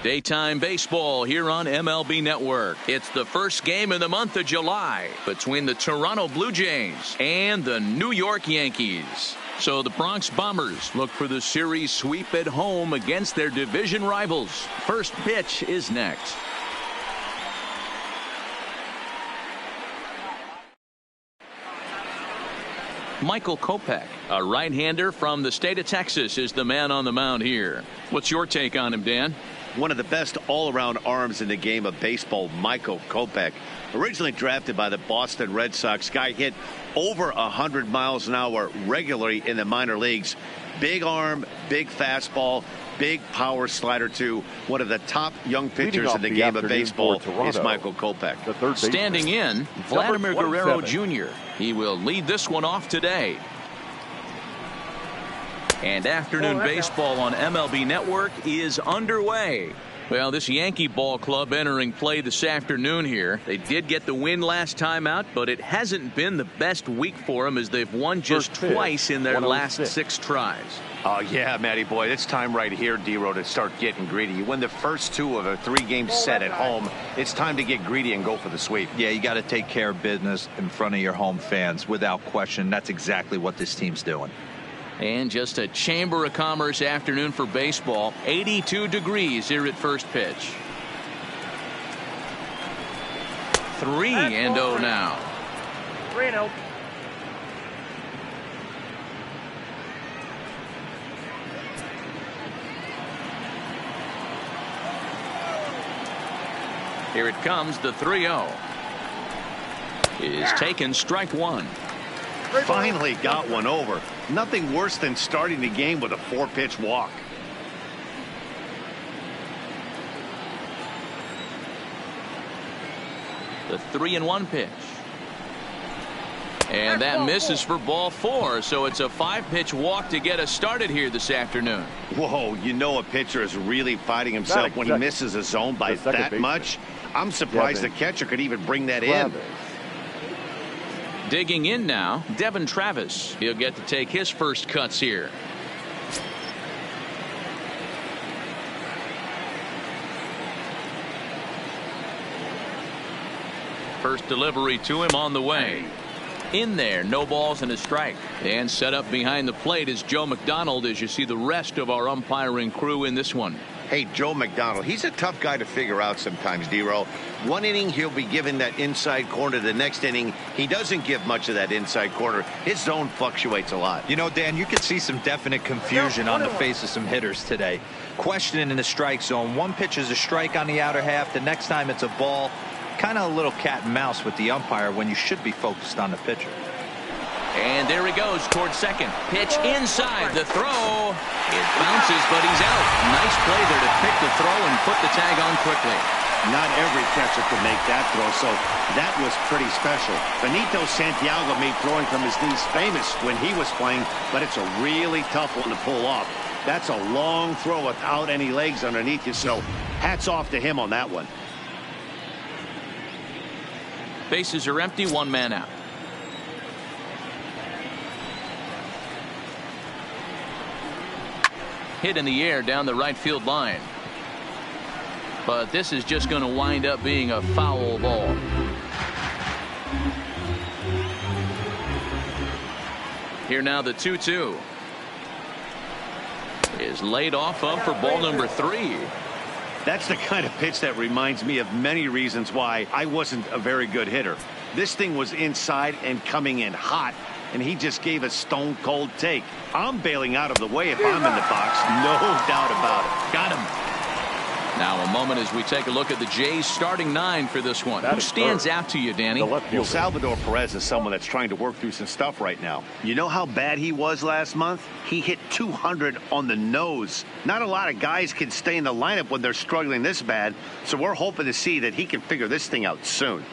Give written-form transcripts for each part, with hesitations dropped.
Daytime baseball here on MLB Network. It's the first game in the month of July between the Toronto Blue Jays and the New York Yankees. So the Bronx Bombers look for the series sweep at home against their division rivals. First pitch is next. Michael Kopech, a right-hander from the state of Texas, is the man on the mound here. What's your take on him, Dan? One of the best all-around arms in the game of baseball, Michael Kopech. Originally drafted by the Boston Red Sox, guy hit over 100 miles an hour regularly in the minor leagues. Big arm, big fastball, big power slider too. One of the top young pitchers in the game of baseball is Michael Kopech. Standing in, Vladimir Guerrero Jr. He will lead this one off today. And afternoon baseball on MLB Network is underway. Well, this Yankee ball club entering play this afternoon here. They did get the win last time out, but it hasn't been the best week for them as they've won just twice in their last 6 tries. Oh, yeah, Matty boy, it's time right here, D-Row, to start getting greedy. You win the first 2 of a 3-game set at home. It's time to get greedy and go for the sweep. Yeah, you got to take care of business in front of your home fans without question. That's exactly what this team's doing. And just a Chamber of Commerce afternoon for baseball. 82 degrees here at first pitch. 3-0 now. 3-0. Here it comes, the 3-0. Is taken, strike 1. Finally got one over. Nothing worse than starting the game with a 4-pitch walk. The 3-1 pitch. And that misses for ball 4, so it's a 5-pitch walk to get us started here this afternoon. Whoa, you know a pitcher is really fighting himself when he misses a zone by that much. I'm surprised the catcher could even bring that in. Digging in now, Devin Travis. He'll get to take his first cuts here. First delivery to him on the way. In there, no balls and a strike. And set up behind the plate is Joe McDonald as you see the rest of our umpiring crew in this one. Hey, Joe McDonald, he's a tough guy to figure out sometimes, D-Row. One inning, he'll be given that inside corner. The next inning, he doesn't give much of that inside corner. His zone fluctuates a lot. You know, Dan, you can see some definite confusion on the face of some hitters today. Questioning in the strike zone. One pitch is a strike on the outer half. The next time it's a ball. Kind of a little cat and mouse with the umpire when you should be focused on the pitcher. And there he goes towards second. Pitch inside. The throw. It bounces, but he's out. Nice play there to pick the throw and put the tag on quickly. Not every catcher could make that throw, so that was pretty special. Benito Santiago made throwing from his knees famous when he was playing, but it's a really tough one to pull off. That's a long throw without any legs underneath you, so hats off to him on that one. Bases are empty, 1 man out. Hit in the air down the right field line. But this is just going to wind up being a foul ball. Here now the 2-2 is laid off of for ball number 3. That's the kind of pitch that reminds me of many reasons why I wasn't a very good hitter. This thing was inside and coming in hot, and he just gave a stone-cold take. I'm bailing out of the way if I'm in the box, no doubt about it. Got him. Now a moment as we take a look at the Jays starting 9 for this one. Who stands out to you, Danny? Well, Salvador Perez is someone that's trying to work through some stuff right now. You know how bad he was last month? He hit 200 on the nose. Not a lot of guys can stay in the lineup when they're struggling this bad, so we're hoping to see that he can figure this thing out soon.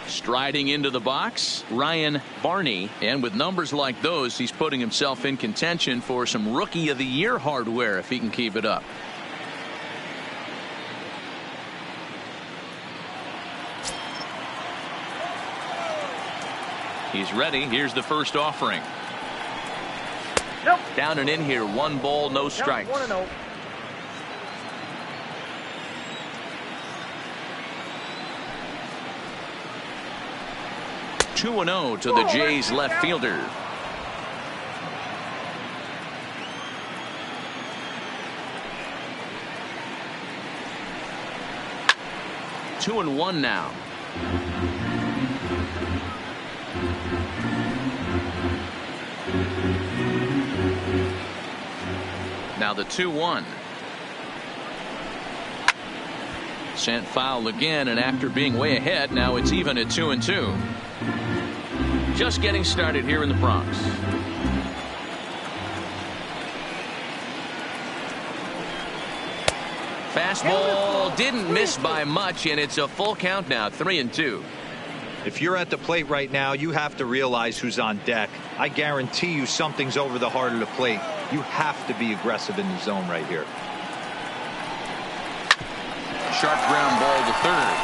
Striding into the box, Ryan Barney, and with numbers like those, he's putting himself in contention for some Rookie of the Year hardware if he can keep it up. He's ready. Here's the first offering. Nope. Down and in here, 1 ball, no strikes. 1-0. Two and 0 to the Jays left fielder. Two and 1 now. Now the 2-1. Sent foul again, and after being way ahead, now it's even at 2-2. Just getting started here in the Bronx. Fastball didn't miss by much, and it's a full count now, 3-2. If you're at the plate right now, you have to realize who's on deck. I guarantee you something's over the heart of the plate. You have to be aggressive in the zone right here. Sharp ground ball to third.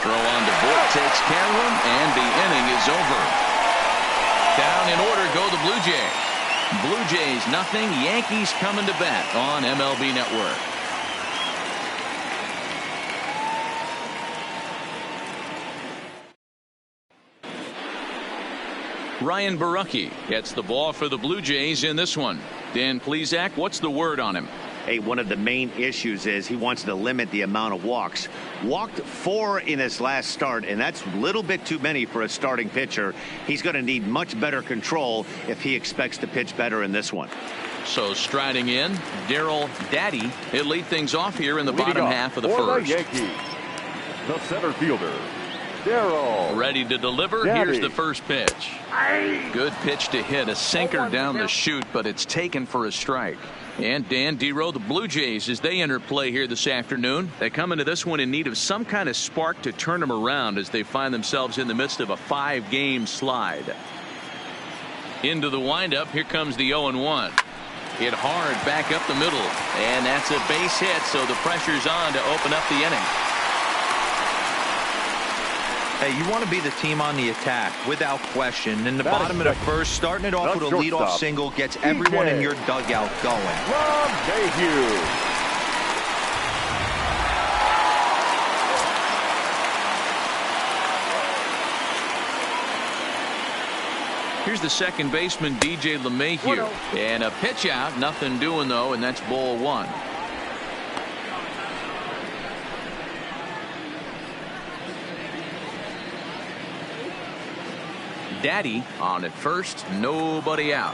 Throw on to Voit, takes care of him, and the inning is over. Down in order go the Blue Jays. Blue Jays nothing, Yankees coming to bat on MLB Network. Ryan Barucki gets the ball for the Blue Jays in this one. Dan Plesac, what's the word on him? Hey, one of the main issues is he wants to limit the amount of walks. Walked 4 in his last start, and that's a little bit too many for a starting pitcher. He's going to need much better control if he expects to pitch better in this one. So striding in, Darryl Daddy. He'll lead things off here in the Leading bottom off half of the for first. The Yankees, the center fielder, Darryl. Ready to deliver. Daddy. Here's the first pitch. Good pitch to hit. A sinker down the chute, but it's taken for a strike. And Dan Dero, the Blue Jays, as they enter play here this afternoon, they come into this one in need of some kind of spark to turn them around as they find themselves in the midst of a 5-game slide. Into the windup, here comes the 0-1. Hit hard back up the middle, and that's a base hit, so the pressure's on to open up the inning. Hey, you want to be the team on the attack, without question. In the Batting bottom of the second. first, starting it off The with a leadoff shortstop, single gets everyone in your dugout going. Rob Mayhew. Here's the second baseman, DJ LeMahieu. And a pitch out, nothing doing though, and that's ball 1. Daddy on at first, nobody out.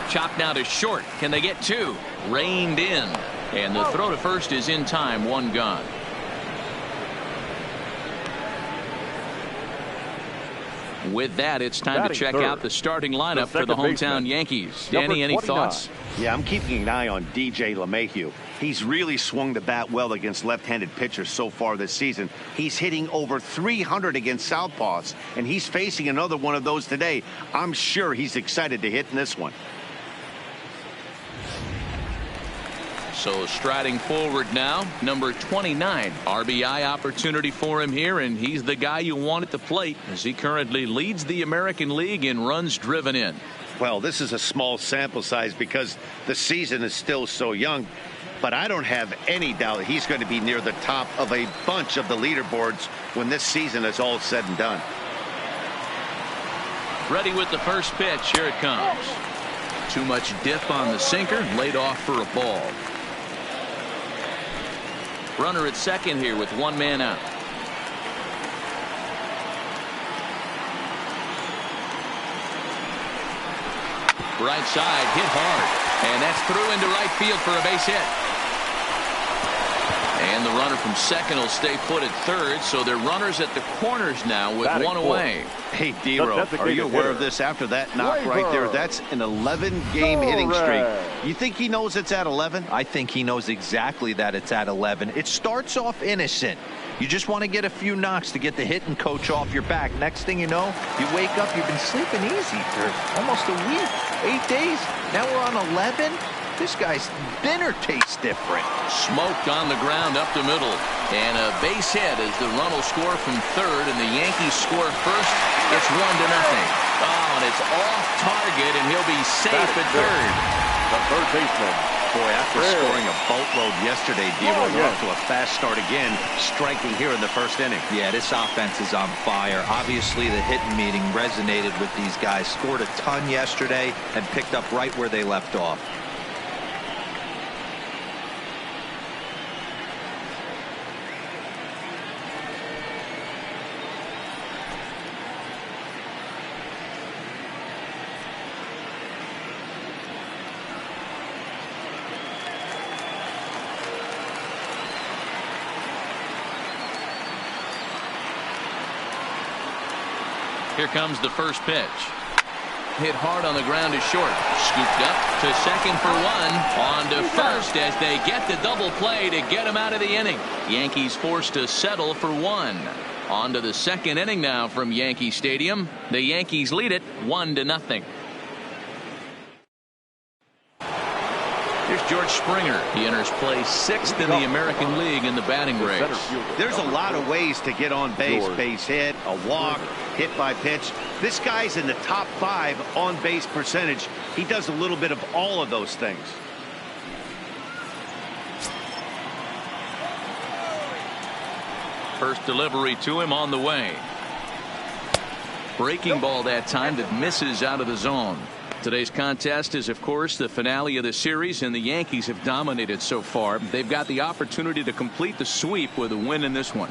Chopped now to short. Can they get 2? Reined in. And the throw to first is in time, 1 gone. With that, it's time to check out the starting lineup for the hometown Yankees. Danny, any thoughts? Yeah, I'm keeping an eye on DJ LeMahieu. He's really swung the bat well against left-handed pitchers so far this season. He's hitting over 300 against southpaws, and he's facing another one of those today. I'm sure he's excited to hit in this one. So striding forward now, number 29. RBI opportunity for him here, and he's the guy you want at the plate as he currently leads the American League in runs driven in. Well, this is a small sample size because the season is still so young, but I don't have any doubt he's going to be near the top of a bunch of the leaderboards when this season is all said and done. Ready with the first pitch. Here it comes. Too much dip on the sinker, laid off for a ball. Runner at second here with 1 man out. Right side, hit hard, and that's through into right field for a base hit. And the runner from second will stay put at third, so they're runners at the corners now with Batting 1 fourth. away. Hey, Dero, are you aware of this after that knock right there? That's an 11-game hitting streak. You think he knows it's at 11? I think he knows exactly that it's at 11. It starts off innocent. You just want to get a few knocks to get the hitting coach off your back. Next thing you know, you wake up, you've been sleeping easy for almost a week, 8 days. Now we're on 11. This guy's dinner tastes different. Smoked on the ground up the middle. And a base hit as the run will score from third, and the Yankees score first. It's 1-0. Oh, and it's off target, and he'll be safe at third. The third baseman. Boy, after scoring a boatload yesterday, D-Roll, yeah. off to a fast start again, striking here in the first inning. Yeah, this offense is on fire. Obviously, the hitting meeting resonated with these guys. Scored a ton yesterday and picked up right where they left off. Here comes the first pitch. Hit hard on the ground is short. Scooped up to second for one. On to first as they get the double play to get him out of the inning. Yankees forced to settle for one. On to the second inning now from Yankee Stadium. The Yankees lead it 1-0. Here's George Springer. He enters play sixth in the American League in the batting race. There's a lot of ways to get on base. Base hit, a walk, hit by pitch. This guy's in the top 5 on base percentage. He does a little bit of all of those things. First delivery to him on the way. Breaking ball that time that misses out of the zone. Today's contest is, of course, the finale of the series, and the Yankees have dominated so far. They've got the opportunity to complete the sweep with a win in this one.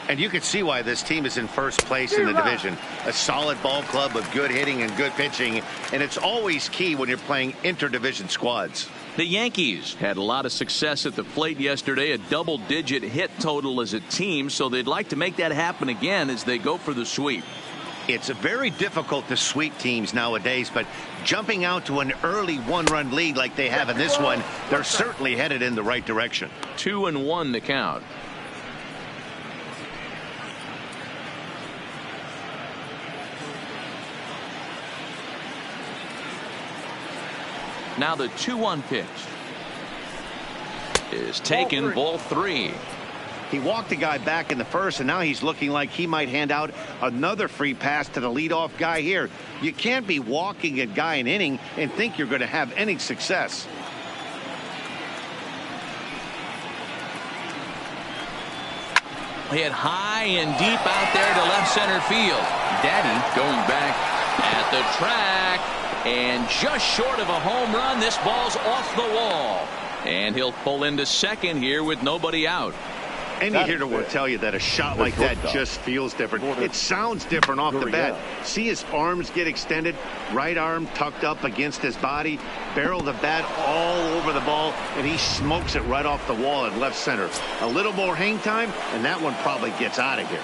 And you can see why this team is in first place in the division. A solid ball club with good hitting and good pitching, and it's always key when you're playing interdivision squads. The Yankees had a lot of success at the plate yesterday, a double-digit hit total as a team, so they'd like to make that happen again as they go for the sweep. It's very difficult to sweep teams nowadays, but jumping out to an early one-run lead like they have in this one, they're certainly headed in the right direction. 2-1 the count. Now the 2-1 pitch is taken, ball 3. He walked the guy back in the first, and now he's looking like he might hand out another free pass to the leadoff guy here. You can't be walking a guy an inning and think you're going to have any success. Hit high and deep out there to left center field. Daddy going back at the track, and just short of a home run. This ball's off the wall, and he'll pull into second here with nobody out. Any hitter will tell you that a shot like that just feels different. It sounds different off the bat. See his arms get extended, right arm tucked up against his body, barrel the bat all over the ball, and he smokes it right off the wall at left center. A little more hang time, and that one probably gets out of here.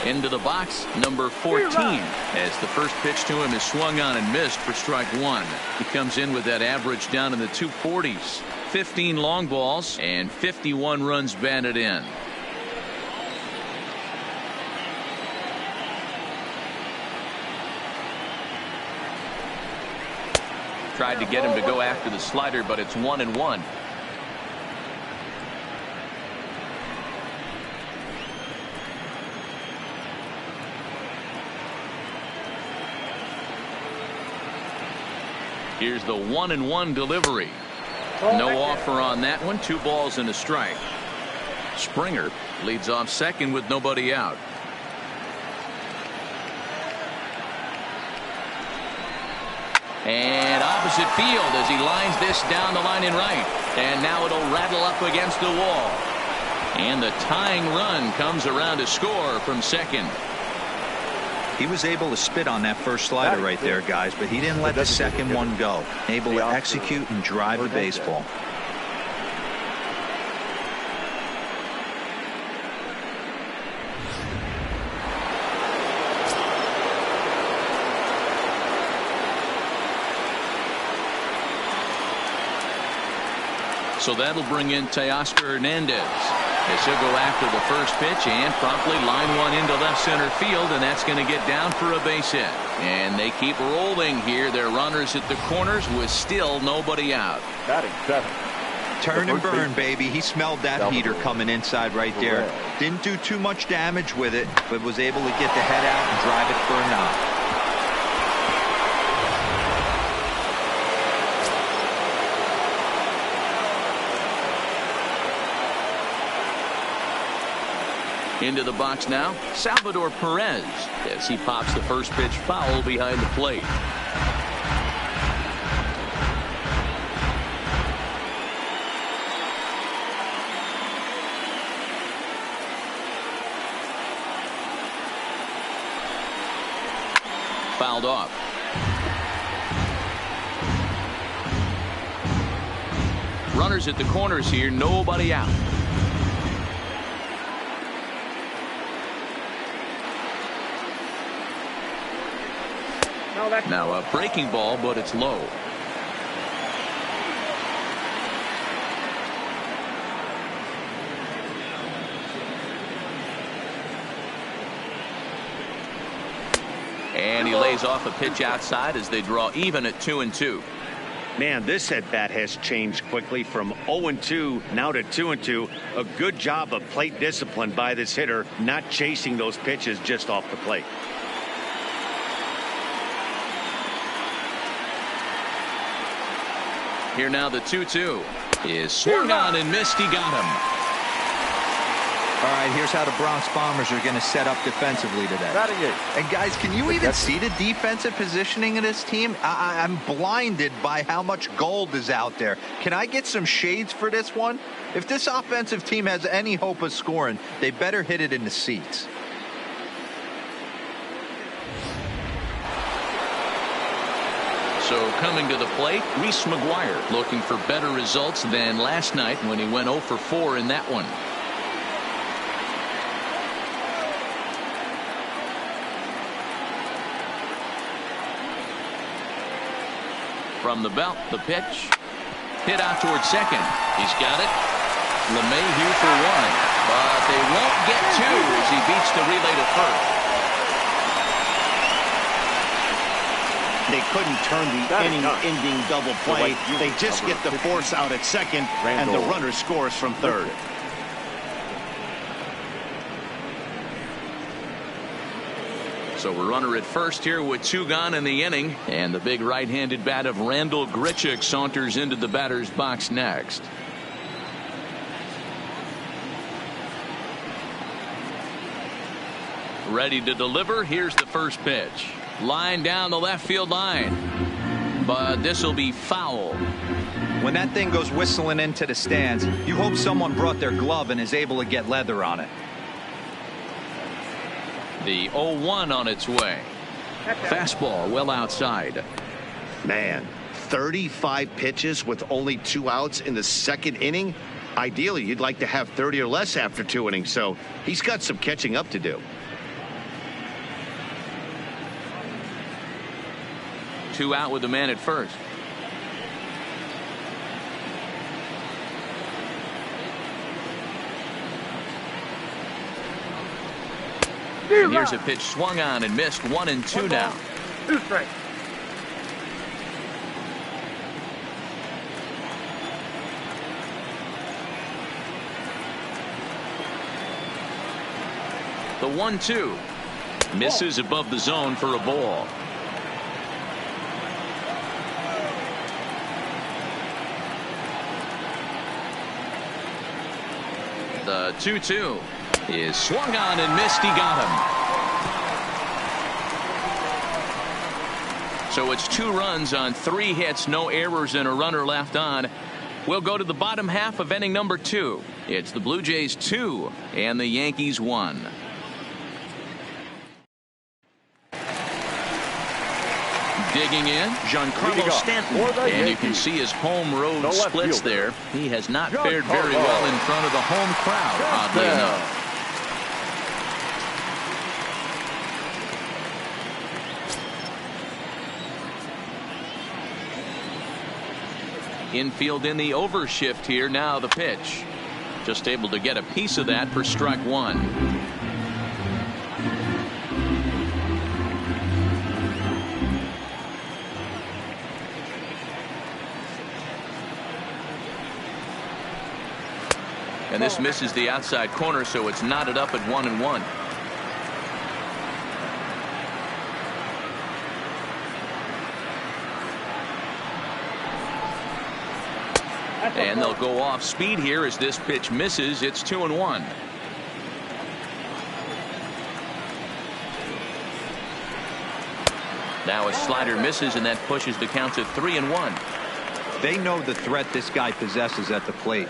Into the box, number 14, as the first pitch to him is swung on and missed for strike one. He comes in with that average down in the 240s. 15 long balls and 51 runs batted in. Tried to get him to go after the slider, but it's 1-1. Here's the 1-1 delivery. No offer on that one. 2 balls and a strike. Springer leads off second with nobody out. And opposite field as he lines this down the line in right. And now it'll rattle up against the wall. And the tying run comes around to score from second. He was able to spit on that first slider right there, guys, but he didn't let the second one go. Able to execute and drive the baseball. So that'll bring in Teoscar Hernandez. As he'll go after the first pitch and promptly line one into left center field, and that's going to get down for a base hit. And they keep rolling here. Their runners at the corners with still nobody out. Batting seven. Turn and burn, baby. He smelled that heater coming inside right there. Didn't do too much damage with it, but was able to get the head out and drive it for a knock. Into the box now, Salvador Perez, as he pops the first pitch foul behind the plate. Fouled off. Runners at the corners here, nobody out. Now a breaking ball, but it's low. And he lays off a pitch outside as they draw even at 2-2. Man, this at bat has changed quickly from 0-2 now to 2-2. A good job of plate discipline by this hitter, not chasing those pitches just off the plate. Here now the 2-2 is swung on and missed. He got him. All right, here's how the Bronx Bombers are going to set up defensively today. And guys, can you even see the defensive positioning of this team? I'm blinded by how much gold is out there. Can I get some shades for this one? If this offensive team has any hope of scoring, they better hit it in the seats. So coming to the plate, Reese McGuire looking for better results than last night when he went 0 for 4 in that one. From the belt, the pitch. Hit out towards second. He's got it. LeMahieu for one. But they won't get two as he beats the relay to first. They couldn't turn the inning-ending double play. They just get the force out at second, and the runner scores from third. So a runner at first here with 2 gone in the inning, and the big right-handed bat of Randall Grichuk saunters into the batter's box next. Ready to deliver. Here's the first pitch. Line down the left field line, but this will be foul. When that thing goes whistling into the stands, you hope someone brought their glove and is able to get leather on it. The 0-1 on its way. Fastball well outside. Man, 35 pitches with only 2 outs in the second inning. Ideally, you'd like to have 30 or less after 2 innings, so he's got some catching up to do. 2 out with the man at first. And here's a pitch swung on and missed. 1-2 now. 2 strikes. The 1-2 misses above the zone for a ball. The 2-2 is swung on and missed. He got him. So it's 2 runs on 3 hits, no errors, and a runner left on. We'll go to the bottom half of inning number 2. It's the Blue Jays 2 and the Yankees 1. Digging in, Giancarlo Stanton, and you can see his home road splits there. He has not fared very well in front of the home crowd, oddly enough. Infield in the overshift here. Now the pitch. Just able to get a piece of that for strike one. And this misses the outside corner, so it's knotted up at 1-1. And they'll go off speed here as this pitch misses. It's 2-1. Now a slider misses, and that pushes the count to 3-1. They know the threat this guy possesses at the plate.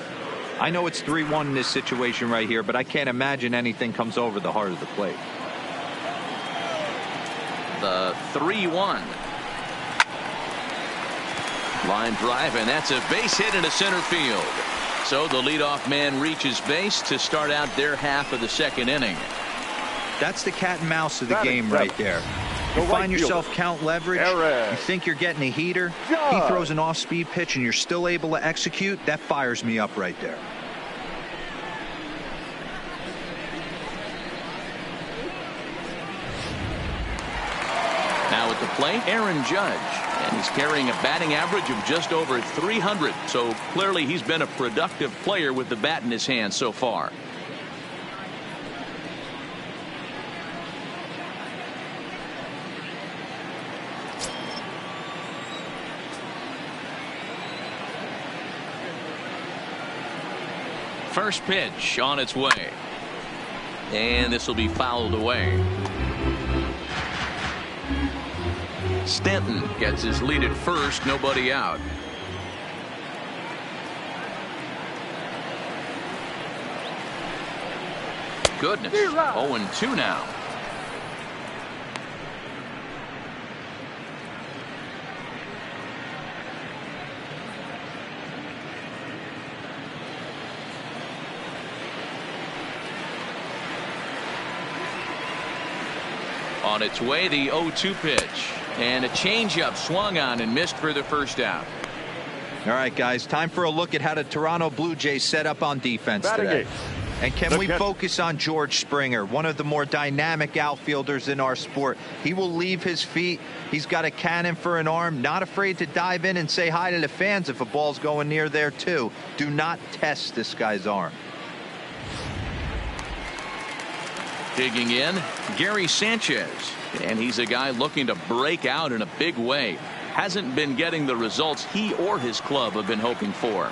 I know it's 3-1 in this situation right here, but I can't imagine anything comes over the heart of the plate. The 3-1. Line drive, and that's a base hit into center field. So the leadoff man reaches base to start out their half of the second inning. That's the cat and mouse of the game right there. You find yourself count leverage, you think you're getting a heater, he throws an off-speed pitch and you're still able to execute. That fires me up right there. Now at the plate, Aaron Judge. And he's carrying a batting average of just over 300. So clearly he's been a productive player with the bat in his hand so far. First pitch on its way. And this will be fouled away. Stanton gets his lead at first, nobody out. Goodness, 0-2 now. On its way, the 0-2 pitch. And a changeup swung on and missed for the first out. All right, guys, time for a look at how the Toronto Blue Jays set up on defense today. And can we focus on George Springer, one of the more dynamic outfielders in our sport? He will leave his feet. He's got a cannon for an arm, not afraid to dive in and say hi to the fans if a ball's going near there, too. Do not test this guy's arm. Digging in, Gary Sanchez. And he's a guy looking to break out in a big way. Hasn't been getting the results he or his club have been hoping for.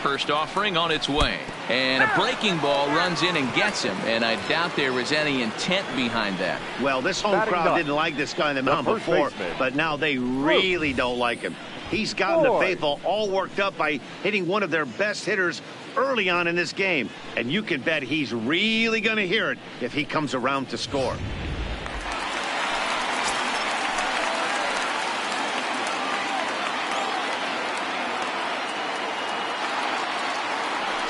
First offering on its way. And a breaking ball runs in and gets him. And I doubt there was any intent behind that. Well, this home crowd didn't like this guy on the mound before, but now they really don't like him. He's gotten the faithful all worked up by hitting one of their best hitters early on in this game. And you can bet he's really going to hear it if he comes around to score.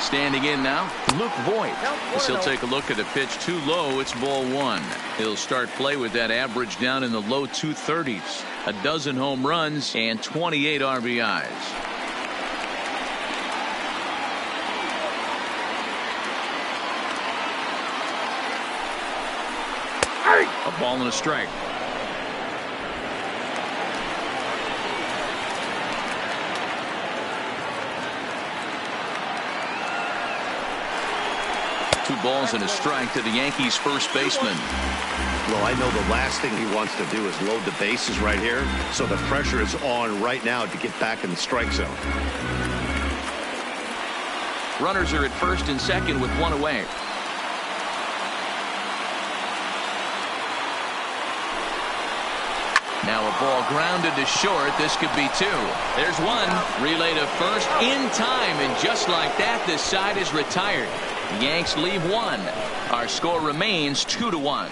Standing in now, Luke Voigt. As he'll take a look at a pitch too low. It's ball one. He'll start play with that average down in the low 230s. A dozen home runs and 28 RBIs. A ball and a strike. Two balls and a strike to the Yankees first baseman. Well, I know the last thing he wants to do is load the bases right here, so the pressure is on right now to get back in the strike zone. Runners are at first and second with one away. Now a ball grounded to short. This could be two. There's one. Relay to first in time, and just like that, this side is retired. The Yanks leave one. Our score remains 2-1.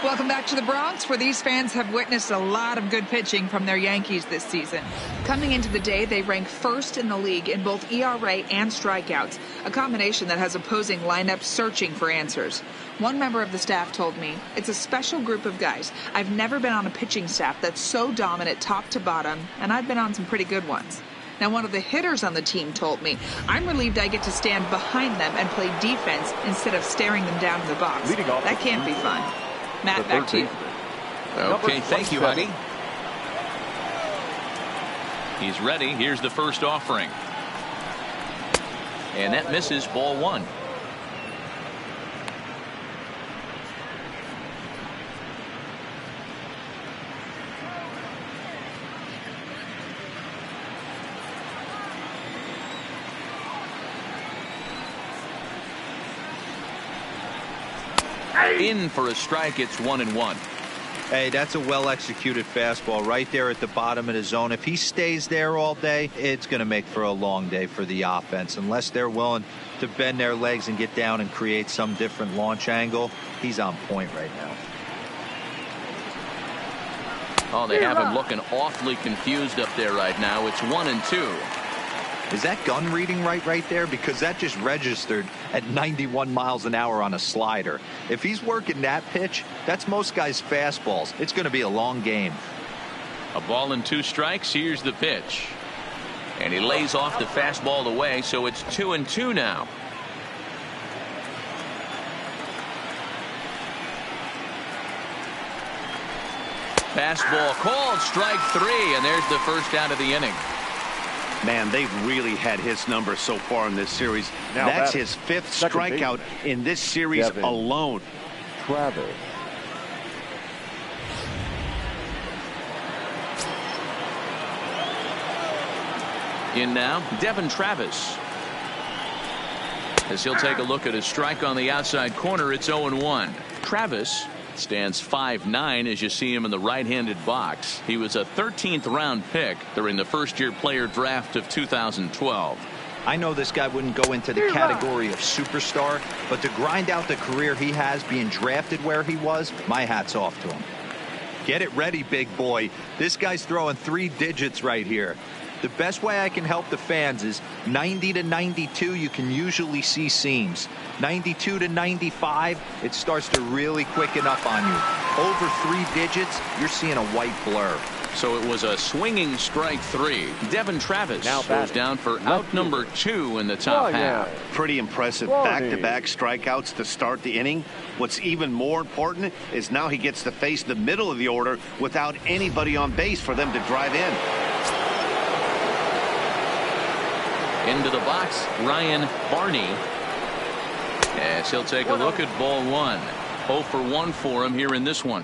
Welcome back to the Bronx, where these fans have witnessed a lot of good pitching from their Yankees this season. Coming into the day, they rank first in the league in both ERA and strikeouts, a combination that has opposing lineups searching for answers. One member of the staff told me, "It's a special group of guys. I've never been on a pitching staff that's so dominant top to bottom, and I've been on some pretty good ones." Now, one of the hitters on the team told me, "I'm relieved I get to stand behind them and play defense instead of staring them down in the box. That can't be fun." Matt, back to you. Okay, thank you, Heidi. He's ready. Here's the first offering. And that misses, ball one. In for a strike. It's 1-1. Hey, that's a well-executed fastball right there at the bottom of the zone. If he stays there all day, it's going to make for a long day for the offense. Unless they're willing to bend their legs and get down and create some different launch angle, he's on point right now. Oh, they have him looking awfully confused up there right now. It's 1-2. Is that gun reading right there? Because that just registered at 91 miles an hour on a slider. If he's working that pitch, that's most guys' fastballs. It's going to be a long game. A ball and 2 strikes. Here's the pitch. And he lays off the fastball away, so it's 2-2 now. Fastball called, strike 3, and there's the first out of the inning. Man, they've really had his number so far in this series. That's his 5th strikeout in this series alone. Travis. In now, Devin Travis. As he'll take a look at his strike on the outside corner, it's 0-1. Travis stands 5'9" as you see him in the right-handed box. He was a 13th round pick during the first-year player draft of 2012. I know this guy wouldn't go into the category of superstar, but to grind out the career he has being drafted where he was, my hat's off to him. Get it ready, big boy. This guy's throwing 3 digits right here. The best way I can help the fans is 90 to 92, you can usually see seams. 92 to 95, it starts to really quicken up on you. Over 3 digits, you're seeing a white blur. So it was a swinging strike 3. Devin Travis goes down for out number 2 in the top half. Pretty impressive back-to-back strikeouts to start the inning. What's even more important is now he gets to face the middle of the order without anybody on base for them to drive in. Into the box, Ryan Barney. As he'll take a look at ball 1. 0 for 1 for him here in this one.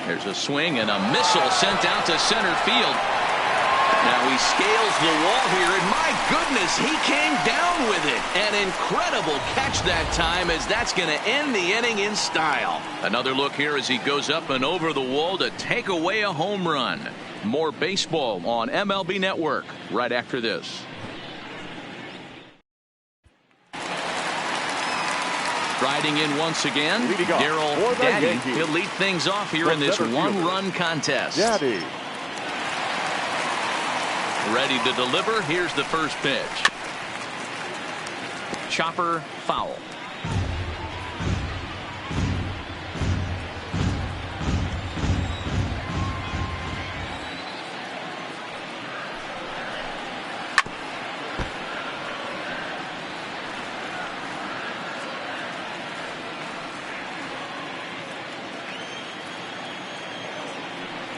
There's a swing and a missile sent out to center field. Now he scales the wall here, and my goodness, he came down with it. An incredible catch that time, as that's going to end the inning in style. Another look here as he goes up and over the wall to take away a home run. More baseball on MLB Network right after this. Riding in once again, Daryl Daddy. He'll lead things off here in this one-run contest. Daddy. Ready to deliver. Here's the first pitch. Chopper foul.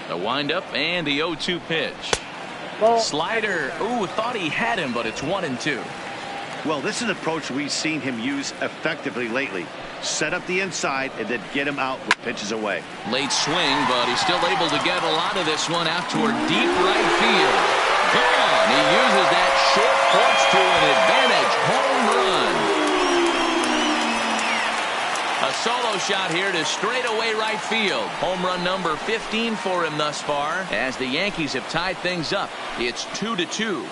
The windup and the 0-2 pitch. Slider. Ooh, thought he had him, but it's 1-2. Well, this is an approach we've seen him use effectively lately. Set up the inside and then get him out with pitches away. Late swing, but he's still able to get a lot of this one out toward deep right field. Gone. He uses that short porch to an advantage home run. A solo shot here to straightaway right field. Home run number 15 for him thus far, as the Yankees have tied things up. It's 2-2.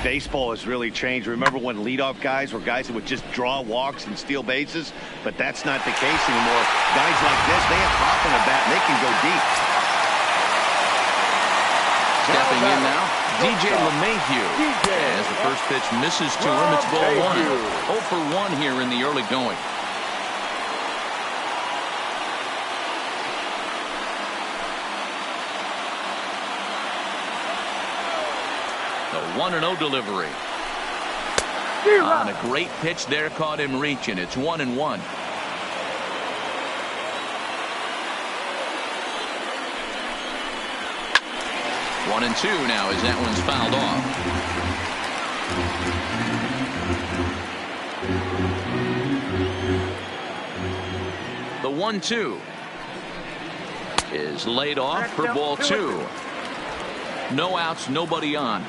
Baseball has really changed. Remember when leadoff guys were guys that would just draw walks and steal bases? But that's not the case anymore. Guys like this, they have pop in the bat and they can go deep. Stepping in now, DJ LeMahieu. As the first pitch misses to him, it's ball 1. 0 for 1 here in the early going. The 1-0 delivery. On a great pitch there, caught him reaching. It's 1-1. 1-2 now as that one's fouled off. The 1-2 is laid off for ball 2. No outs, nobody on.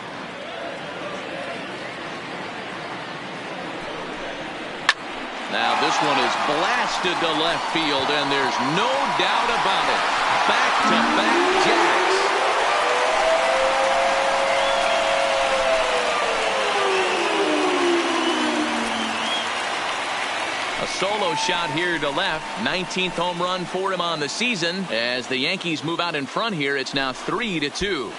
Now this one is blasted to left field, and there's no doubt about it. Back-to-back jacks. A solo shot here to left. 19th home run for him on the season. As the Yankees move out in front here, it's now 3-2.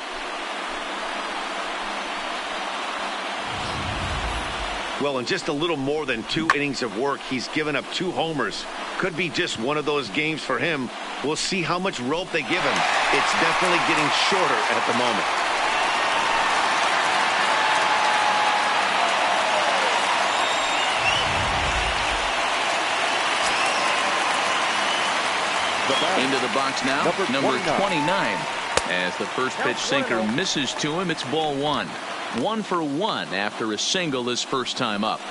Well, in just a little more than 2 innings of work, he's given up 2 homers. Could be just one of those games for him. We'll see how much rope they give him. It's definitely getting shorter at the moment. Into the box now, number 29. As the first pitch sinker misses to him, it's ball 1. 1 for 1 after a single his first time up.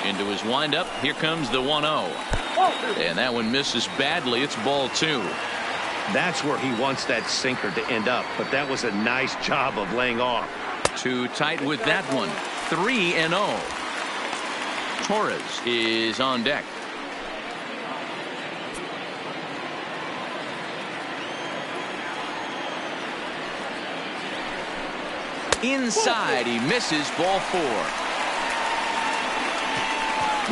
Into his windup. Here comes the 1-0. And that one misses badly. It's ball 2. That's where he wants that sinker to end up. But that was a nice job of laying off. Too tight with that one. 3-0. Torres is on deck. Inside, he misses, ball 4.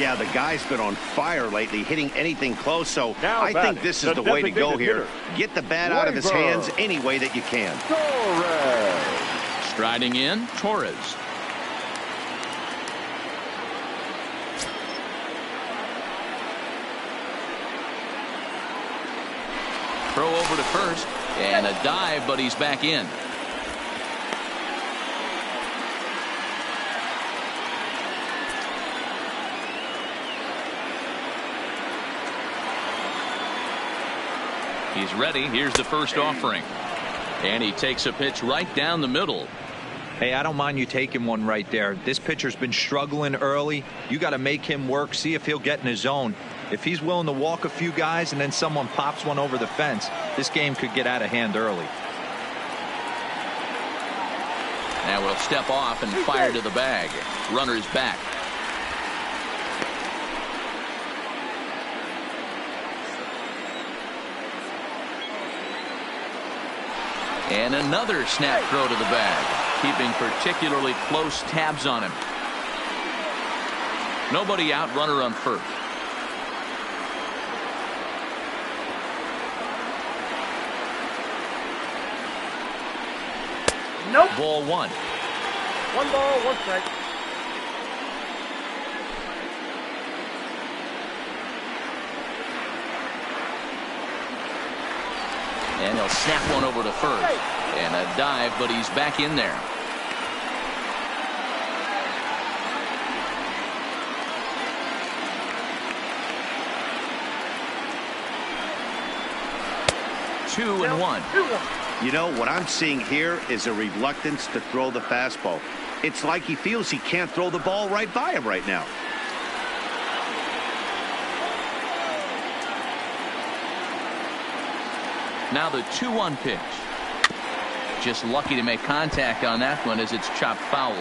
Yeah, the guy's been on fire lately, hitting anything close, so I think this is the way to go here. Get the bat out of his hands any way that you can. Torres. Striding in, Torres. Throw over to first, and a dive, but he's back in. He's ready. Here's the first offering. And he takes a pitch right down the middle. Hey, I don't mind you taking one right there. This pitcher's been struggling early. You got to make him work, see if he'll get in his zone. If he's willing to walk a few guys and then someone pops one over the fence, this game could get out of hand early. Now we'll step off and fire to the bag. Runner's back. And another snap throw to the bag, keeping particularly close tabs on him. Nobody out, runner on first. Nope. Ball 1. 1 ball, 1 strike. And he'll snap one over to first. And a dive, but he's back in there. Two and one. You know, what I'm seeing here is a reluctance to throw the fastball. It's like he feels he can't throw the ball right by him right now. Now the 2-1 pitch. Just lucky to make contact on that one as it's chopped foul.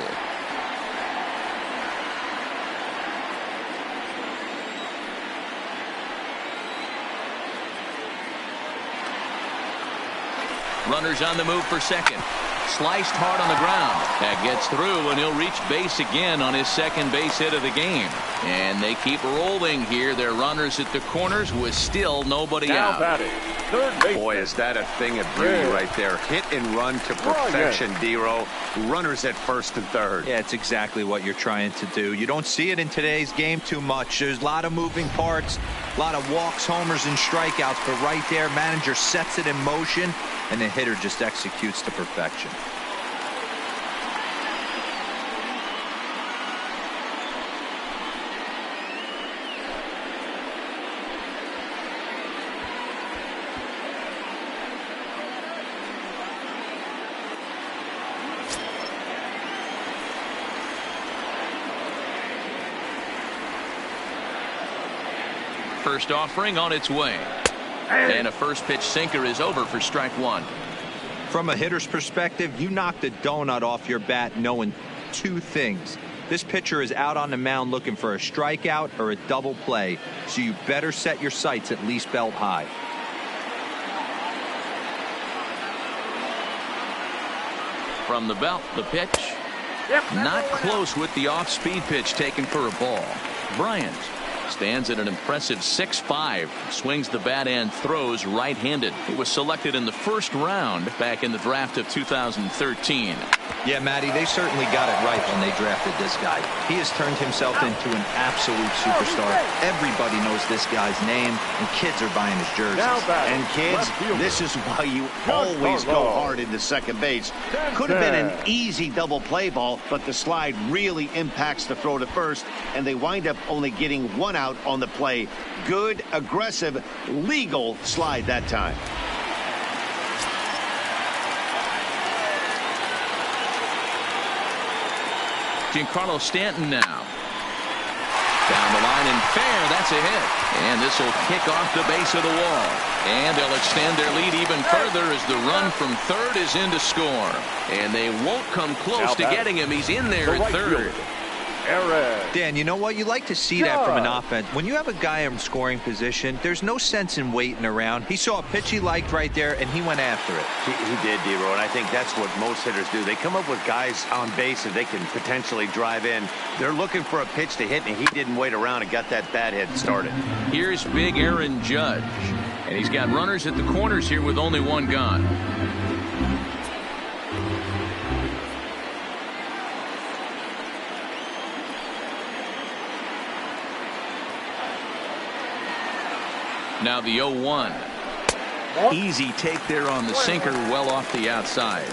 Runners on the move for second. Sliced hard on the ground. That gets through, and he'll reach base again on his second base hit of the game. And they keep rolling here. Their runners at the corners with still nobody Now out. batting, third base. Boy, is that a thing of beauty right there. Hit and run to perfection, D-Row. Runners at first and third. Yeah, it's exactly what you're trying to do. You don't see it in today's game too much. There's a lot of moving parts, a lot of walks, homers, and strikeouts. But right there, manager sets it in motion, and the hitter just executes to perfection. First offering on its way. And a first pitch sinker is over for strike one. From a hitter's perspective, you knocked a donut off your bat knowing two things. This pitcher is out on the mound looking for a strikeout or a double play, so you better set your sights at least belt high. From the belt, the pitch. Not close with the off-speed pitch taken for a ball. Bryant stands at an impressive 6'5", swings the bat and throws right-handed. He was selected in the first round back in the draft of 2013. Yeah, Matty, they certainly got it right when they drafted this guy. He has turned himself into an absolute superstar. Everybody knows this guy's name, and kids are buying his jerseys. And kids, this is why you always go hard into second base. Could have been an easy double play ball, but the slide really impacts the throw to first, and they wind up only getting one out on the play. Good, aggressive, legal slide that time. Giancarlo Stanton now. Down the line and fair. That's a hit. And this will kick off the base of the wall. And they'll extend their lead even further as the run from third is in to score. And they won't come close to getting him. He's in there at third. Dan, you know what? You like to see that from an offense. When you have a guy in scoring position, there's no sense in waiting around. He saw a pitch he liked right there, and he went after it. He did, D-Row, and I think that's what most hitters do. They come up with guys on base that they can potentially drive in. They're looking for a pitch to hit, and he didn't wait around and got that bat hit started. Here's big Aaron Judge. And he's got runners at the corners here with only one gone. Now the 0-1. Easy take there on the sinker, well off the outside.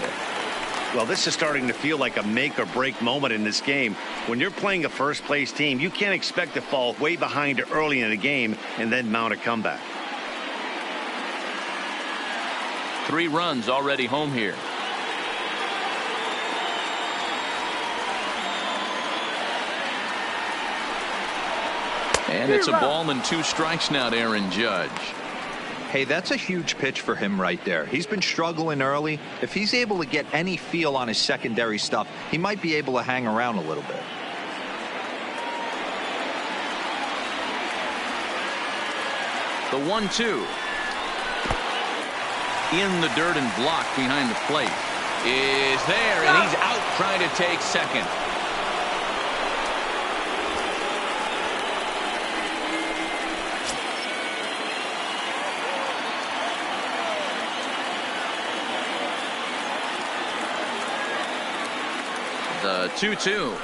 Well, this is starting to feel like a make or break moment in this game. When you're playing a first place team, you can't expect to fall way behind early in the game and then mount a comeback. 3 runs already home here. And it's a ball and 2 strikes now to Aaron Judge. Hey, that's a huge pitch for him right there. He's been struggling early. If he's able to get any feel on his secondary stuff, he might be able to hang around a little bit. The 1-2. In the dirt and blocked behind the plate. Is there, and he's out trying to take second. The 2-2.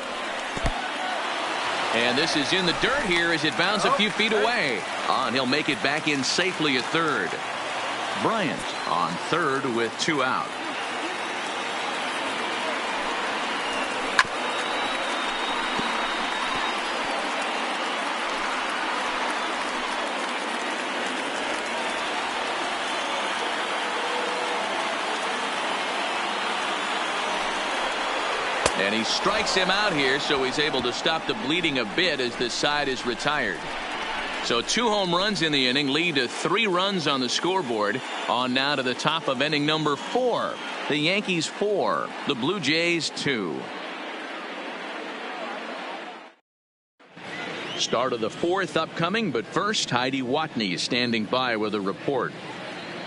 And this is in the dirt here as it bounds a few feet away. And he'll make it back in safely at third. Bryant on third with 2 out. And he strikes him out here, so he's able to stop the bleeding a bit as this side is retired. So 2 home runs in the inning lead to 3 runs on the scoreboard. On now to the top of inning number 4. The Yankees 4, the Blue Jays 2. Start of the 4th upcoming, but first Heidi Watney is standing by with a report.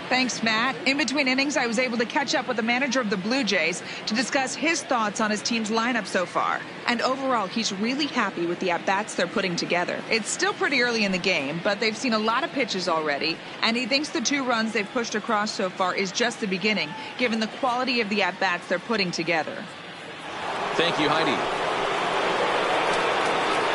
Thanks, Matt. In between innings, I was able to catch up with the manager of the Blue Jays to discuss his thoughts on his team's lineup so far. And overall, he's really happy with the at-bats they're putting together. It's still pretty early in the game, but they've seen a lot of pitches already, and he thinks the 2 runs they've pushed across so far is just the beginning, given the quality of the at-bats they're putting together. Thank you, Heidi.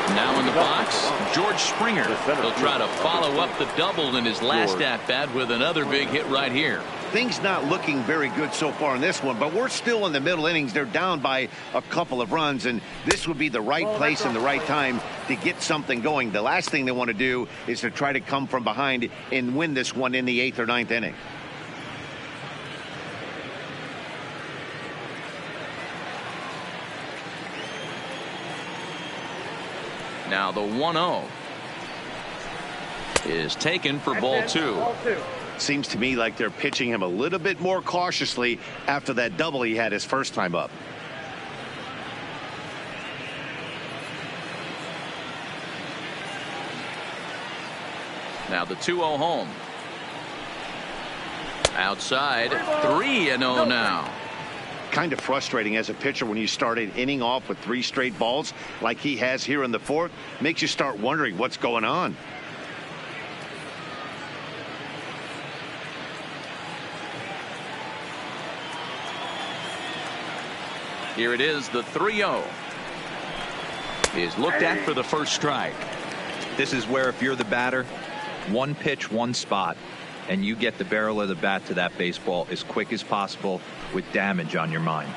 Now in the box, George Springer. He'll try to follow up the double in his last at-bat with another big hit right here. Things not looking very good so far in this one, but we're still in the middle innings. They're down by a couple of runs, and this would be the right place and the right time to get something going. The last thing they want to do is to try to come from behind and win this one in the 8th or 9th inning. Now the 1-0 is taken for ball 2. Seems to me like they're pitching him a little bit more cautiously after that double he had his first time up. Now the 2-0 home. Outside, 3-0 now. Kind of frustrating as a pitcher when you start an inning off with 3 straight balls like he has here in the 4th. Makes you start wondering what's going on. Here it is, the 3-0 is looked at for the first strike. This is where if you're the batter, 1 pitch, 1 spot, and you get the barrel of the bat to that baseball as quick as possible with damage on your mind.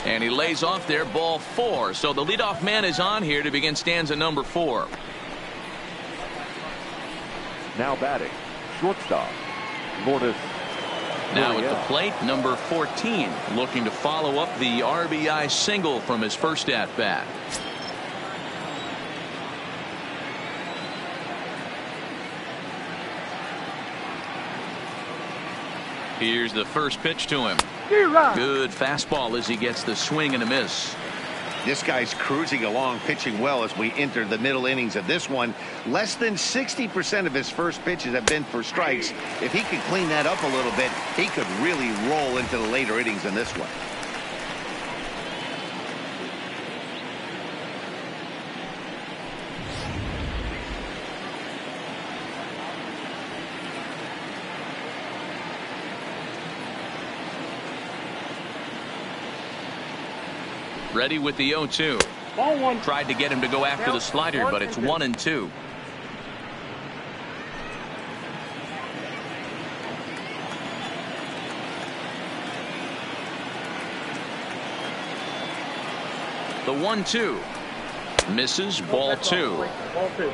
And he lays off there, ball 4. So the leadoff man is on here to begin stanza number 4. Now batting, shortstop, Lourdes. Now at the plate, number 14, looking to follow up the RBI single from his first at-bat. Here's the first pitch to him. Good fastball as he gets the swing and a miss. This guy's cruising along, pitching well as we enter the middle innings of this one. Less than 60% of his first pitches have been for strikes. If he could clean that up a little bit, he could really roll into the later innings in this one. Ready with the 0-2. Ball 1. Tried to get him to go after the slider, but it's 1-2. The 1-2 misses, ball 2. Ball 2.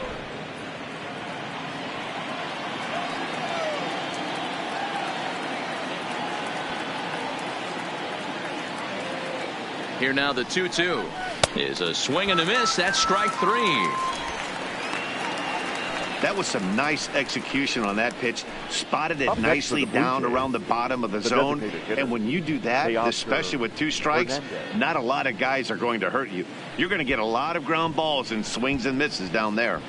Here now the 2-2 is a swing and a miss. That's strike 3. That was some nice execution on that pitch. Spotted it nicely down around the bottom of the zone. And when you do that, especially with 2 strikes, not a lot of guys are going to hurt you. You're going to get a lot of ground balls and swings and misses down there.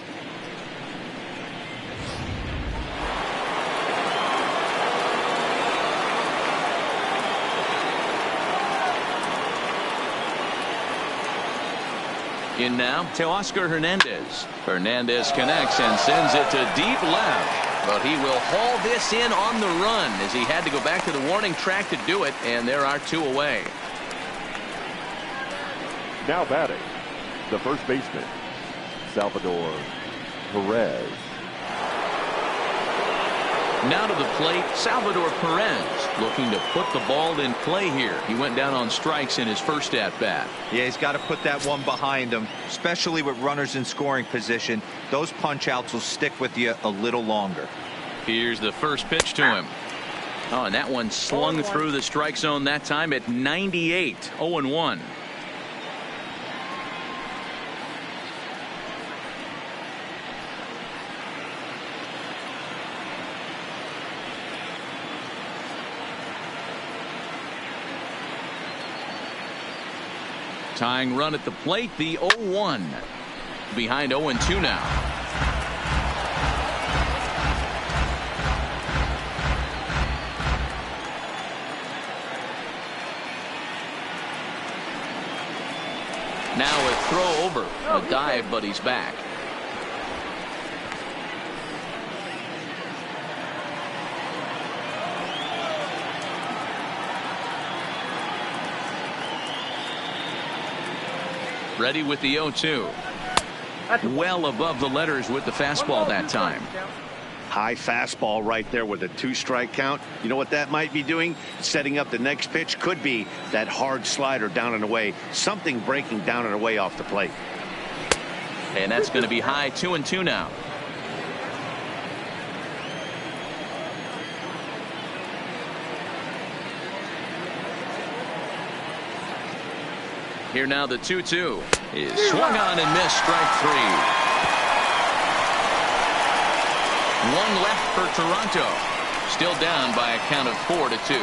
In now, Teoscar Hernandez. Hernandez connects and sends it to deep left. But he will haul this in on the run as he had to go back to the warning track to do it, and there are 2 away. Now batting, the first baseman, Salvador Perez. Now to the plate, Salvador Perez looking to put the ball in play here. He went down on strikes in his first at-bat. Yeah, he's got to put that one behind him, especially with runners in scoring position. Those punch outs will stick with you a little longer. Here's the first pitch to him. Oh, and that one slung through the strike zone that time at 98. 0-1. Tying run at the plate, the 0-1. Behind 0-2 now. Now a throw over. A dive, but he's back. Ready with the 0-2. Well above the letters with the fastball that time. High fastball right there with a 2-strike count. You know what that might be doing? Setting up the next pitch. Could be that hard slider down and away. Something breaking down and away off the plate. And that's going to be high. 2-2 now. Here now the 2-2 is swung on and missed. Strike 3. One left for Toronto. Still down by a count of 4-2.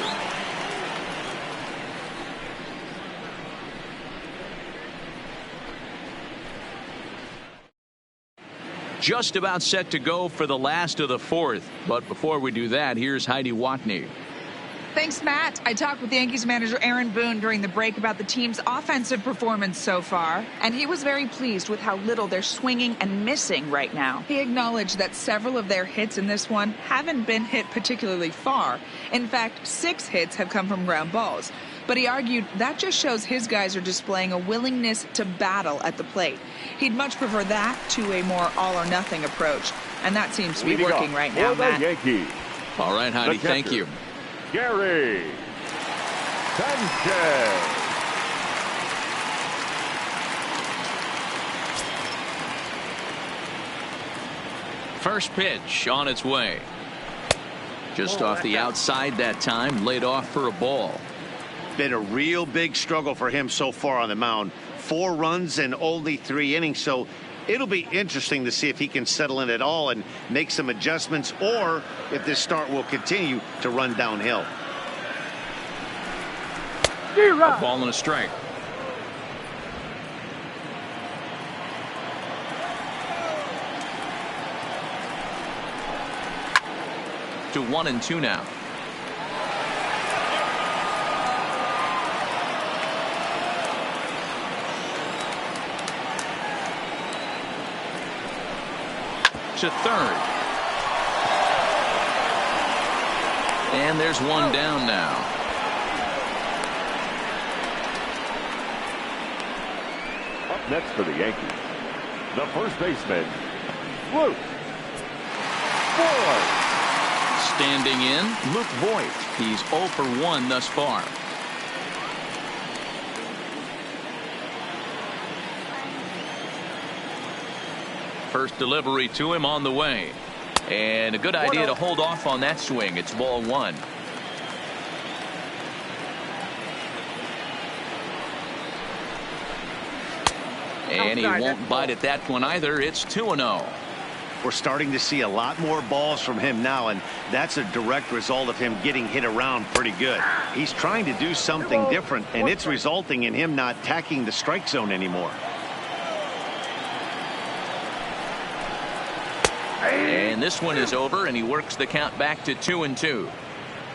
Just about set to go for the last of the fourth. But before we do that, here's Heidi Watney. Thanks, Matt. I talked with Yankees manager Aaron Boone during the break about the team's offensive performance so far, and he was very pleased with how little they're swinging and missing right now. He acknowledged that several of their hits in this one haven't been hit particularly far. In fact, 6 hits have come from ground balls. But he argued that just shows his guys are displaying a willingness to battle at the plate. He'd much prefer that to a more all-or-nothing approach, and that seems to be working right now, Matt. Yankees. All right, Heidi, thank you. Gary Sanchez. First pitch on its way. Just off the outside that time, laid off for a ball. Been a real big struggle for him so far on the mound. 4 runs in only 3 innings, so it'll be interesting to see if he can settle in at all and make some adjustments, or if this start will continue to run downhill. A ball and a strike. To 1-2 now. To third. And there's one down now. Up next for the Yankees, the first baseman, Luke Voigt. Standing in, Luke Voigt. He's 0 for 1 thus far. First delivery to him on the way. And a good idea to hold off on that swing. It's ball 1. And he won't bite at that one either. It's 2-0. We're starting to see a lot more balls from him now, and that's a direct result of him getting hit around pretty good. He's trying to do something different, and it's resulting in him not attacking the strike zone anymore. And this one is over, and he works the count back to 2-2.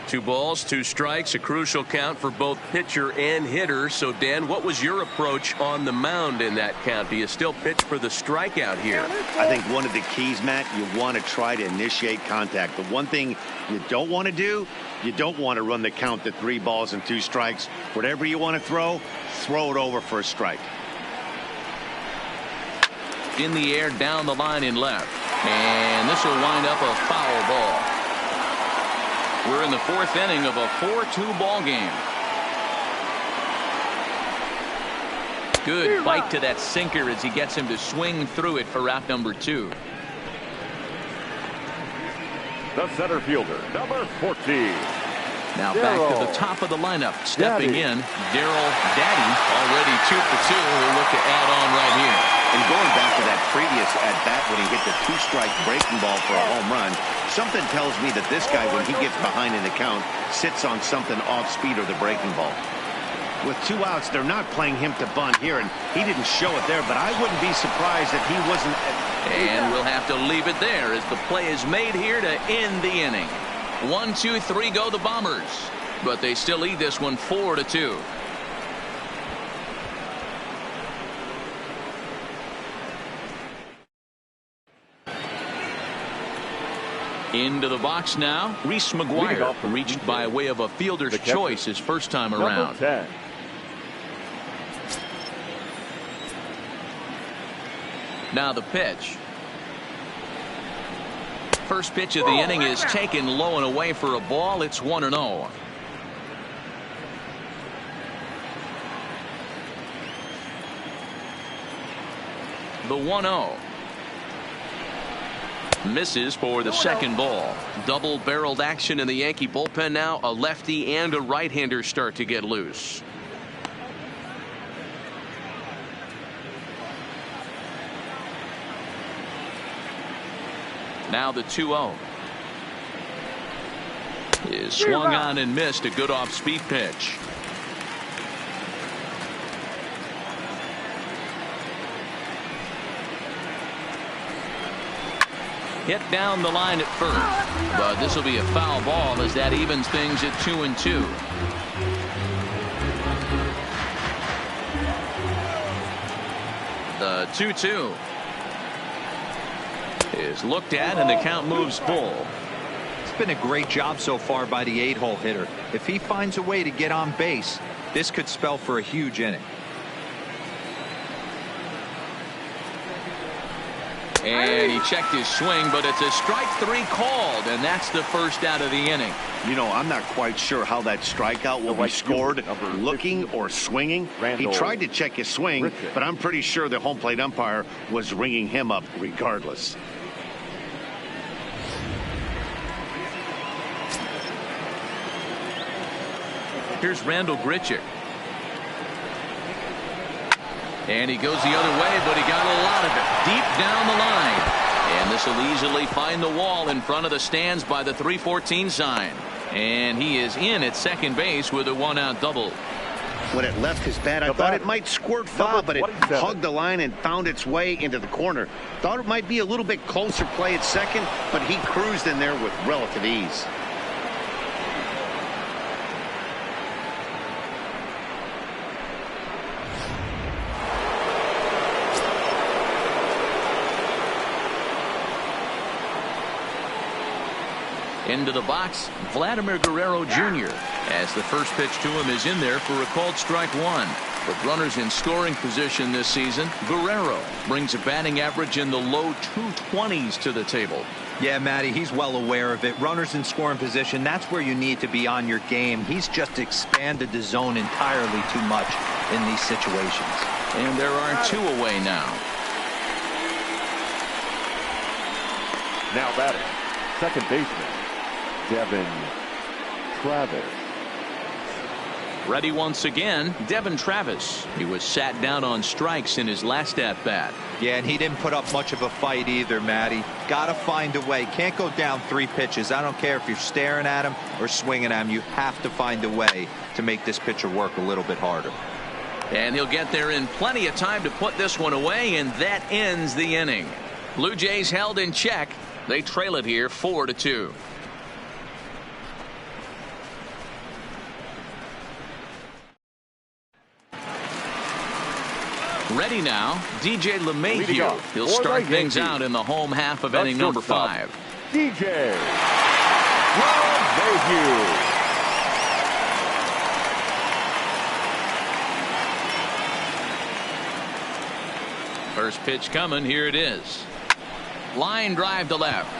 2 balls, 2 strikes, a crucial count for both pitcher and hitter. So, Dan, what was your approach on the mound in that count? Do you still pitch for the strikeout here? I think one of the keys, Matt, you want to try to initiate contact. The one thing you don't want to do, you don't want to run the count to 3 balls and 2 strikes. Whatever you want to throw it over for a strike. In the air, down the line in left. And this will wind up a foul ball. We're in the 4th inning of a 4-2 ball game. Good bite to that sinker as he gets him to swing through it for out number 2. the center fielder, number 14. Now back to the top of the lineup. Stepping in, Darryl Daddy, already 2 for 2. He'll look to add on right here. And going back to that previous at-bat when he hit the 2-strike breaking ball for a home run, something tells me that this guy, when he gets behind in the count, sits on something off-speed or the breaking ball. With 2 outs, they're not playing him to bunt here, and he didn't show it there, but I wouldn't be surprised if he wasn't. And we'll have to leave it there as the play is made here to end the inning. 1, 2, 3 go the Bombers, but they still lead this one 4-2. Into the box now. Reese McGuire reached by way of a fielder's choice his first time around. Now the pitch. First pitch of the inning is taken low and away for a ball. It's 1-0. The 1-0. Misses for the second ball. Double-barreled action in the Yankee bullpen now. A lefty and a right-hander start to get loose. Now the 2-0 is swung on and missed. A good off-speed pitch. Hit down the line at first, but this will be a foul ball as that evens things at 2-2. The 2-2 is looked at and the count moves full. It's been a great job so far by the 8-hole hitter. If he finds a way to get on base, this could spell for a huge inning. And he checked his swing, but it's a strike 3 called, and that's the first out of the inning. You know, I'm not quite sure how that strikeout will be scored, looking or swinging. He tried to check his swing, but I'm pretty sure the home plate umpire was ringing him up regardless. Here's Randall Grichuk. And he goes the other way, but he got a lot of it deep down the line. And this will easily find the wall in front of the stands by the 314 sign. And he is in at second base with a 1-out double. When it left his bat, I thought it might squirt foul, but it hugged the line and found its way into the corner. Thought it might be a little bit closer play at second, but he cruised in there with relative ease. Into the box, Vladimir Guerrero Jr. as the first pitch to him is in there for a called strike 1. With runners in scoring position this season, Guerrero brings a batting average in the low 220s to the table. Yeah, Matty, he's well aware of it. Runners in scoring position, that's where you need to be on your game. He's just expanded the zone entirely too much in these situations. And there are 2 away now. Now batting, second baseman, Devin Travis. Ready once again, Devin Travis. He was sat down on strikes in his last at-bat. Yeah, and he didn't put up much of a fight either, Matty. Gotta find a way. Can't go down 3 pitches. I don't care if you're staring at him or swinging at him. You have to find a way to make this pitcher work a little bit harder. And he'll get there in plenty of time to put this one away, and that ends the inning. Blue Jays held in check. They trail it here 4-2. Ready now, DJ LeMahieu. He'll start things out in the home half of inning number 5. DJ LeMahieu. First pitch coming. Here it is. Line drive to left.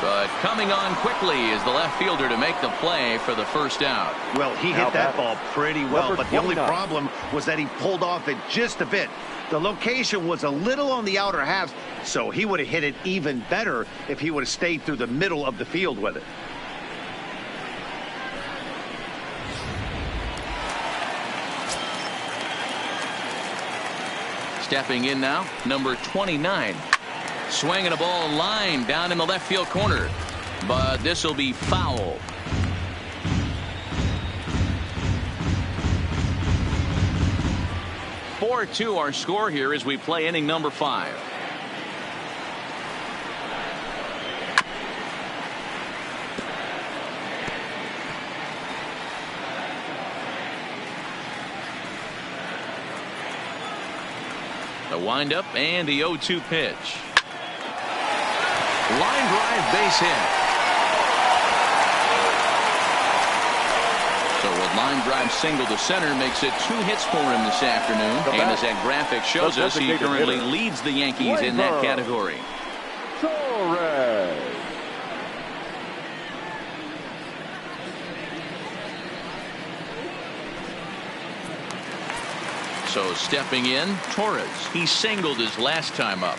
But coming on quickly is the left fielder to make the play for the first out. Well, he hit that ball pretty well, but the only problem was that he pulled off it just a bit. The location was a little on the outer half, so he would have hit it even better if he would have stayed through the middle of the field with it. Stepping in now, number 29. Swinging a ball line down in the left field corner. But this will be foul. (4-2) our score here as we play inning number 5. The windup and the 0-2 pitch. Line drive, base hit. So a line drive single to center makes it 2 hits for him this afternoon. And as that graphic shows us, he currently leads the Yankees in that category. Torres. So stepping in, Torres. He singled his last time up.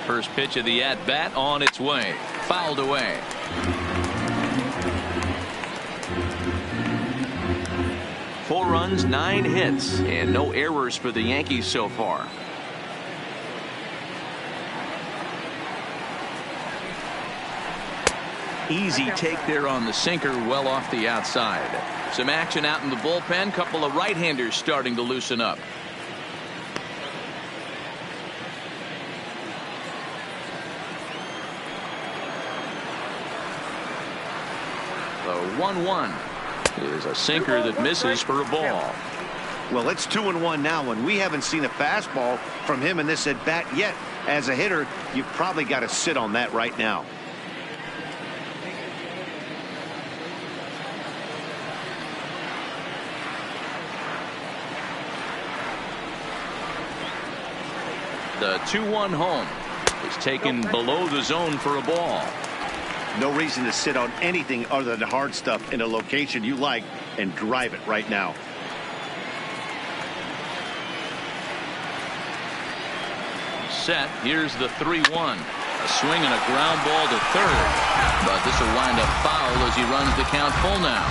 First pitch of the at-bat on its way. Fouled away. Four runs, 9 hits, and no errors for the Yankees so far. Easy take there on the sinker, well off the outside. Some action out in the bullpen. Couple of right-handers starting to loosen up. The 1-1 is a sinker that misses for a ball. Well, it's 2-1 now, and we haven't seen a fastball from him in this at bat yet. As a hitter, you've probably got to sit on that right now. The 2-1 home is taken below the zone for a ball. No reason to sit on anything other than hard stuff in a location you like and drive it right now. Set. Here's the 3-1. A swing and a ground ball to third. But this will wind up foul as he runs the count full now.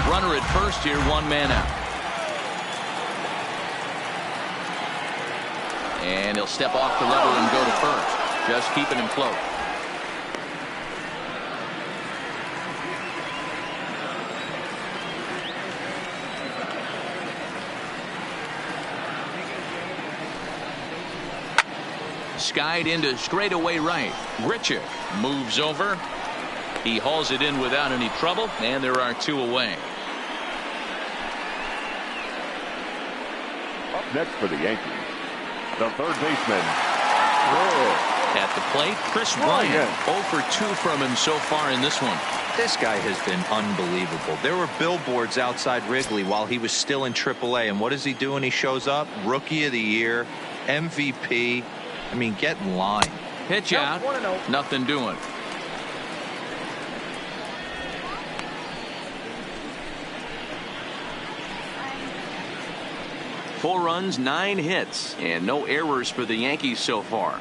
Runner at first here, 1 man out. And he'll step off the level and go to first. Just keeping him close. Skied into straightaway right. Grichuk moves over. He hauls it in without any trouble, and there are 2 away. Up next for the Yankees, the third baseman. At the plate, Chris Bryant. 0 for 2 from him so far in this one. This guy has been unbelievable. There were billboards outside Wrigley while he was still in AAA, and what does he do when he shows up? Rookie of the Year, MVP. I mean, get in line. Pitch out. Nothing doing. Four runs, 9 hits, and no errors for the Yankees so far.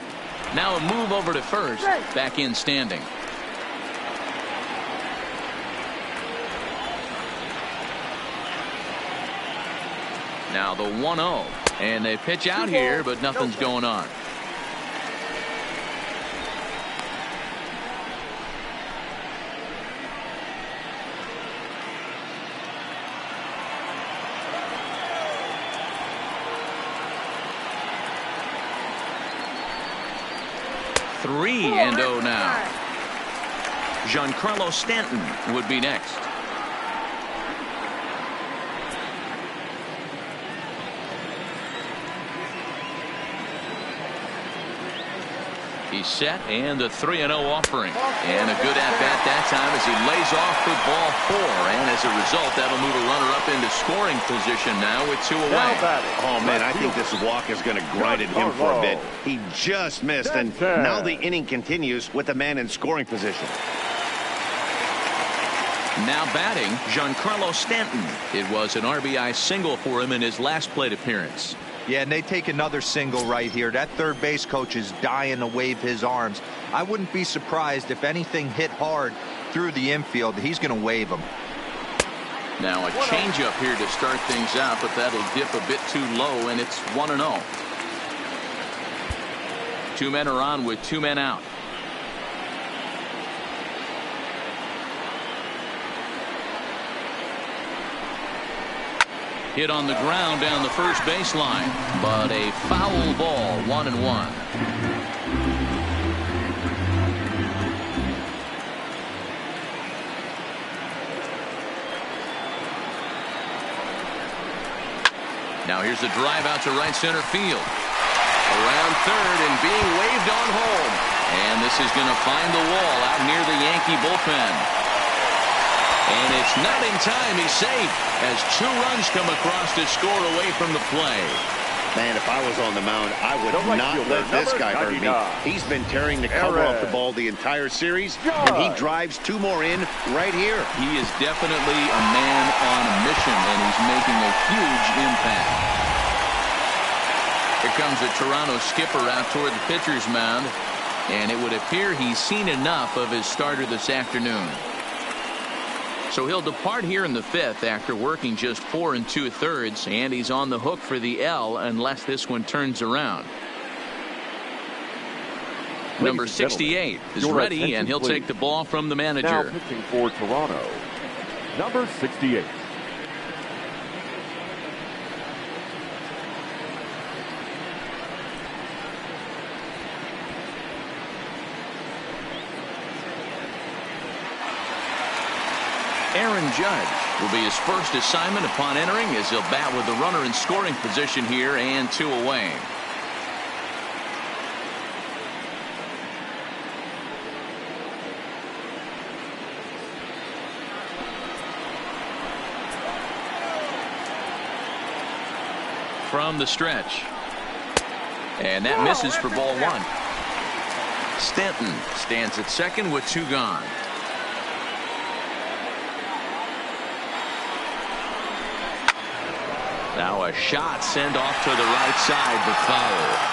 Now a move over to first. Back in standing. Now the 1-0. And they pitch out here, but nothing's going on. Three and 0 now. Giancarlo Stanton would be next. He's set, and the 3-0 offering. And a good at-bat that time as he lays off for ball 4. And as a result, that'll move a runner up into scoring position now with 2 away. Oh, man, I think this walk is going to grind at him for a bit. He just missed, and now the inning continues with the man in scoring position. Now batting, Giancarlo Stanton. It was an RBI single for him in his last plate appearance. Yeah, and they take another single right here. That third base coach is dying to wave his arms. I wouldn't be surprised if anything hit hard through the infield. He's going to wave them. Now a changeup here to start things out, but that'll dip a bit too low, and it's 1-0. 2 men are on with 2 men out. Hit on the ground down the first baseline, but a foul ball, 1-1. Now here's the drive out to right center field. Around third and being waved on home. And this is going to find the wall out near the Yankee bullpen. And it's not in time. He's safe as 2 runs come across to score away from the play. Man, if I was on the mound, I would not let this guy hurt me. He's been tearing the cover off the ball the entire series, and he drives 2 more in right here. He is definitely a man on a mission, and he's making a huge impact. Here comes the Toronto skipper out toward the pitcher's mound, and it would appear he's seen enough of his starter this afternoon. So he'll depart here in the 5th after working just 4 2/3, and he's on the hook for the L unless this one turns around. Number 68 is ready, and he'll take the ball from the manager. Now pitching for Toronto, number 68. Aaron Judge will be his first assignment upon entering as he'll bat with the runner in scoring position here and 2 away. From the stretch. And that misses for ball 1. Stanton stands at second with 2 gone. Now a shot sent off to the right side, but foul.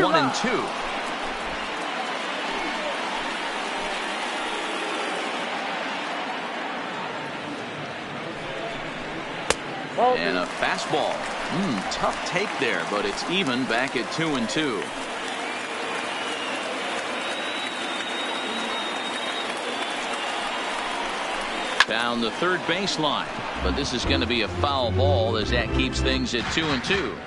One and 2. And a fastball. Tough take there, but it's even back at 2 and 2. Down the third baseline, but this is going to be a foul ball as that keeps things at 2 and 2.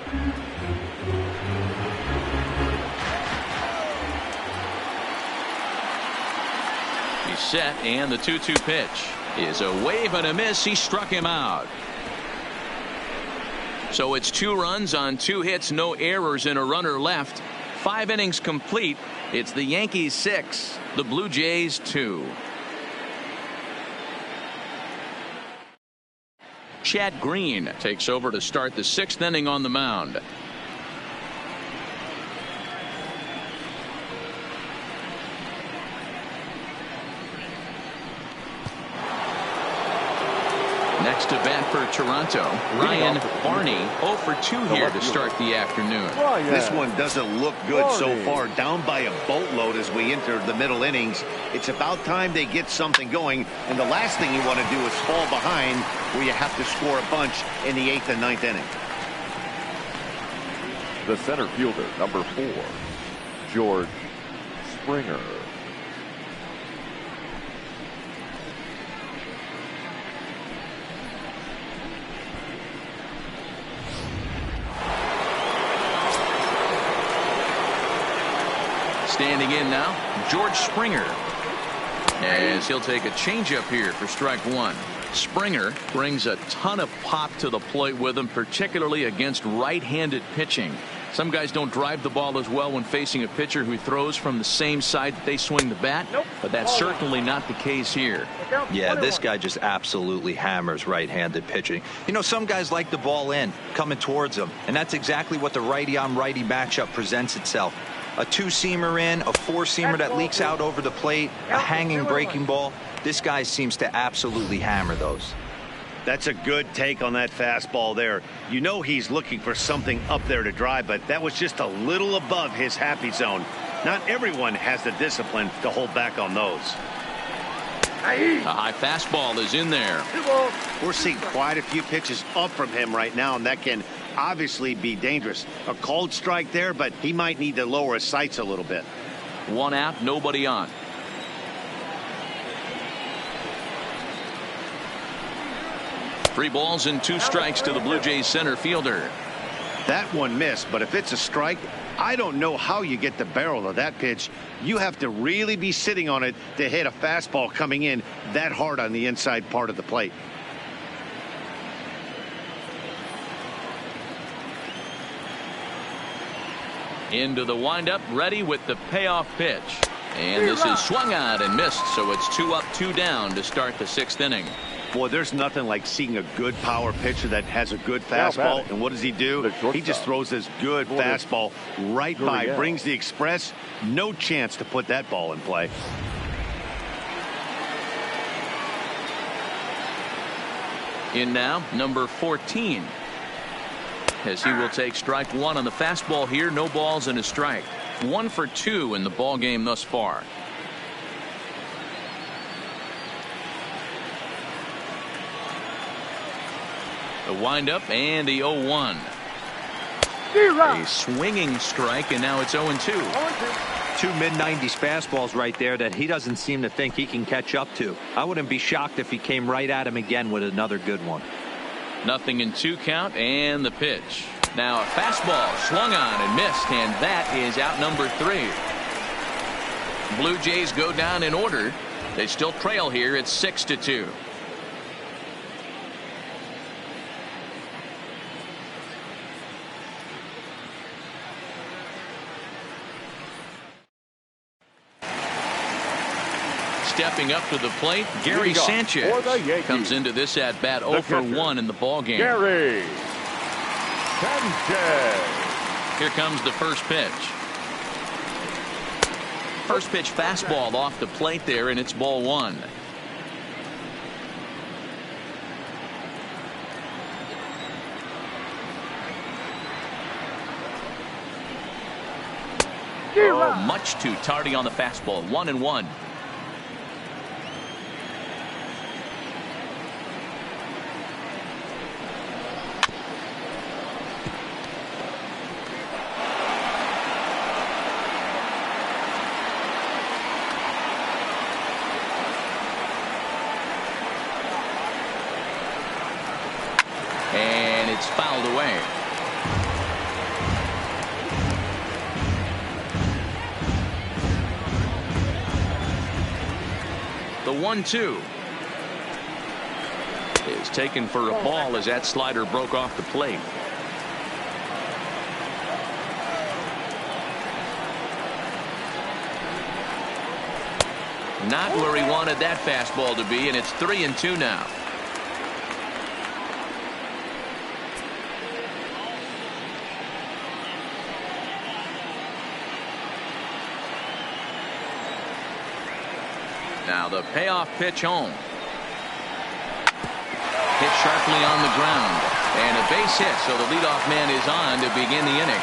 He's set, and the 2-2 pitch is a wave and a miss. He struck him out. So it's 2 runs on 2 hits, no errors, and a runner left. 5 innings complete. It's the Yankees 6, the Blue Jays 2. Chad Green takes over to start the 6th inning on the mound. Next to bat for Toronto, Ryan Barney, 0 for 2 here to start the afternoon. This one doesn't look good so far. Down by a boatload as we enter the middle innings. It's about time they get something going, and the last thing you want to do is fall behind where you have to score a bunch in the 8th and 9th inning. The center fielder, number 4, George Springer. Standing in now, George Springer, as he'll take a changeup here for strike one. Springer brings a ton of pop to the plate with him, particularly against right-handed pitching. Some guys don't drive the ball as well when facing a pitcher who throws from the same side that they swing the bat, but that's certainly not the case here. Yeah, this guy just absolutely hammers right-handed pitching. You know, some guys like the ball in, coming towards them, and that's exactly what the righty-on-righty matchup presents itself. A two-seamer in, a four-seamer that leaks out over the plate, a hanging breaking ball. This guy seems to absolutely hammer those. That's a good take on that fastball there. You know he's looking for something up there to drive, but that was just a little above his happy zone. Not everyone has the discipline to hold back on those. A high fastball is in there. We're seeing quite a few pitches up from him right now, and that can obviously be dangerous. A called strike there, but he might need to lower his sights a little bit. One out, nobody on. Three balls and two strikes to the Blue Jays center fielder. That one missed, but if it's a strike, I don't know how you get the barrel of that pitch. You have to really be sitting on it to hit a fastball coming in that hard on the inside part of the plate. Into the windup, ready with the payoff pitch. And this is swung on and missed, so it's 2 up, 2 down to start the 6th inning. Boy, there's nothing like seeing a good power pitcher that has a good fastball. And what does he do? He just throws this good fastball right by, brings the express. No chance to put that ball in play. In now, number 14. As he will take strike one on the fastball here. No balls and a strike. 1 for 2 in the ball game thus far. The windup and the 0-1. A swinging strike, and now it's 0-2. Two mid-90s fastballs right there that he doesn't seem to think he can catch up to. I wouldn't be shocked if he came right at him again with another good one. 0-2 count, and the pitch. Now a fastball swung on and missed, and that is out number 3. Blue Jays go down in order. They still trail here. It's 6-2. Stepping up to the plate, Gary Sanchez comes into this at bat 0 for 1 in the ball game. Gary Sanchez. Here comes the first pitch. First pitch fastball off the plate there, and it's ball 1. Oh, much too tardy on the fastball. 1-1. And it's fouled away. The 1-2 is taken for a ball as that slider broke off the plate. Not where he wanted that fastball to be, and it's 3-2 now. Now the payoff pitch home. Hit sharply on the ground. And a base hit, so the leadoff man is on to begin the inning.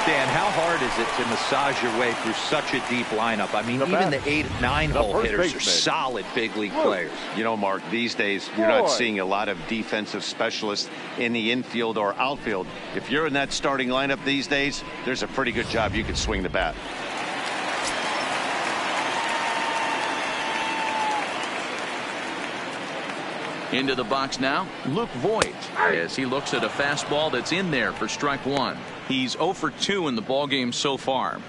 Dan, how hard is it to massage your way through such a deep lineup? I mean, even the 8, 9-hole hitters are solid big league players. You know, Mark, these days you're not seeing a lot of defensive specialists in the infield or outfield. If you're in that starting lineup these days, there's a pretty good job you could swing the bat. Into the box now, Luke Voigt, as he looks at a fastball that's in there for strike 1. He's 0 for 2 in the ballgame so far.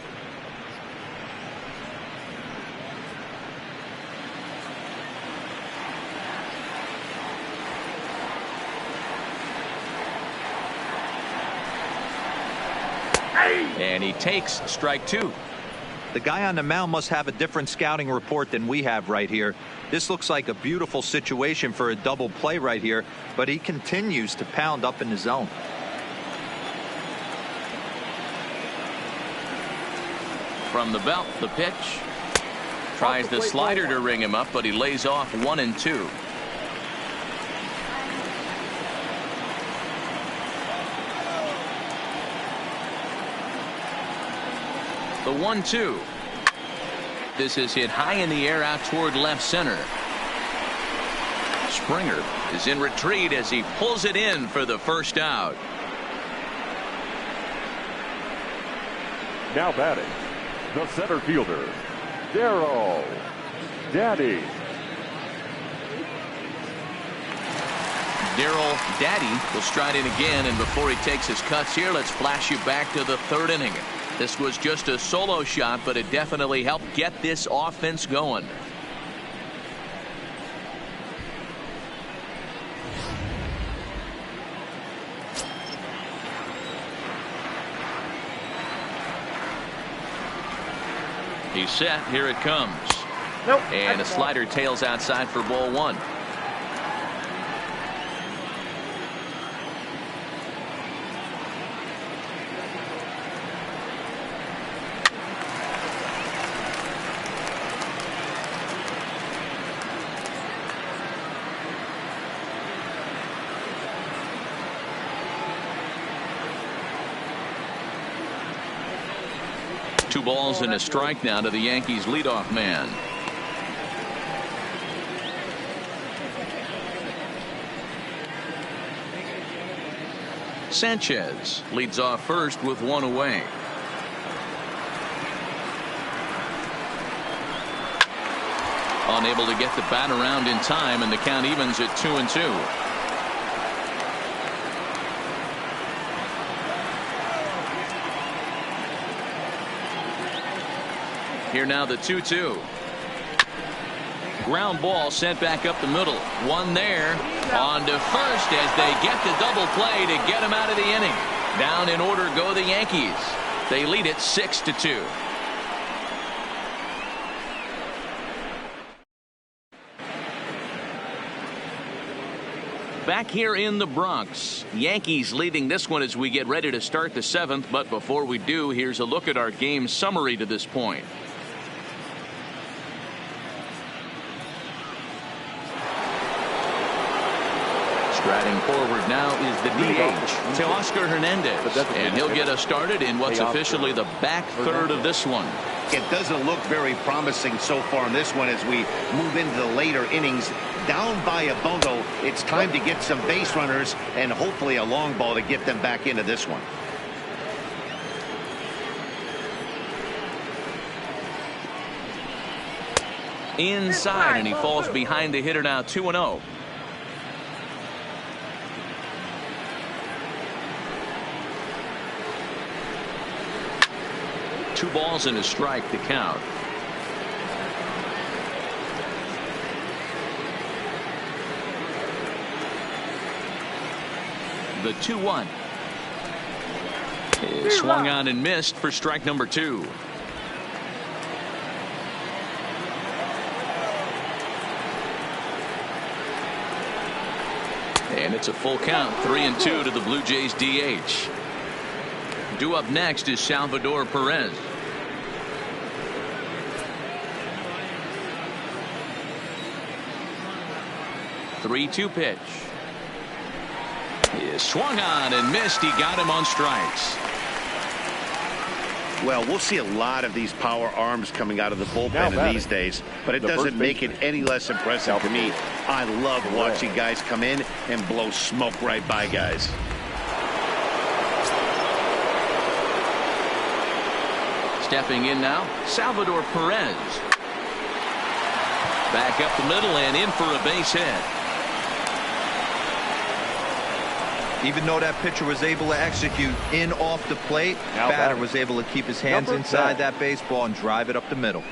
And he takes strike 2. The guy on the mound must have a different scouting report than we have right here. This looks like a beautiful situation for a double play right here, but he continues to pound up in the zone. From the belt, the pitch. Tries the slider to ring him up, but he lays off 1 and 2. The 1-2. This is hit high in the air out toward left center. Springer is in retreat as he pulls it in for the first out. Now batting, the center fielder, Darryl Daddy. Darryl Daddy will stride in again, and before he takes his cuts here, let's flash you back to the 3rd inning. This was just a solo shot, but it definitely helped get this offense going. He's set. Here it comes. Nope. And a slider tails outside for ball 1. Two balls and a strike now to the Yankees leadoff man. Sanchez leads off first with 1 away. Unable to get the bat around in time, and the count evens at 2-2. Here now the 2-2. Ground ball sent back up the middle. One there. On to first as they get the double play to get him out of the inning. Down in order go the Yankees. They lead it 6-2. Back here in the Bronx, Yankees leading this one as we get ready to start the 7th. But before we do, here's a look at our game summary to this point. Striding forward now is the DH, Teoscar Hernandez, and he'll get us started in what's officially the back third of this one. It doesn't look very promising so far in this one as we move into the later innings. Down by a bungo, it's time to get some base runners and hopefully a long ball to get them back into this one. Inside, and he falls behind the hitter now, 2-0. Two balls and a strike to count. The 2-1 is swung on and missed for strike number 2. And it's a full count, 3-2 to the Blue Jays DH. Due up next is Salvador Perez. The 3-2 pitch is swung on and missed. He got him on strikes. Well, we'll see a lot of these power arms coming out of the bullpen in these days, but it doesn't make it any less impressive to me. I love watching guys come in and blow smoke right by guys. Stepping in now, Salvador Perez. Back up the middle and in for a base hit. Even though that pitcher was able to execute in off the plate, batter was able to keep his hands inside that baseball and drive it up the middle.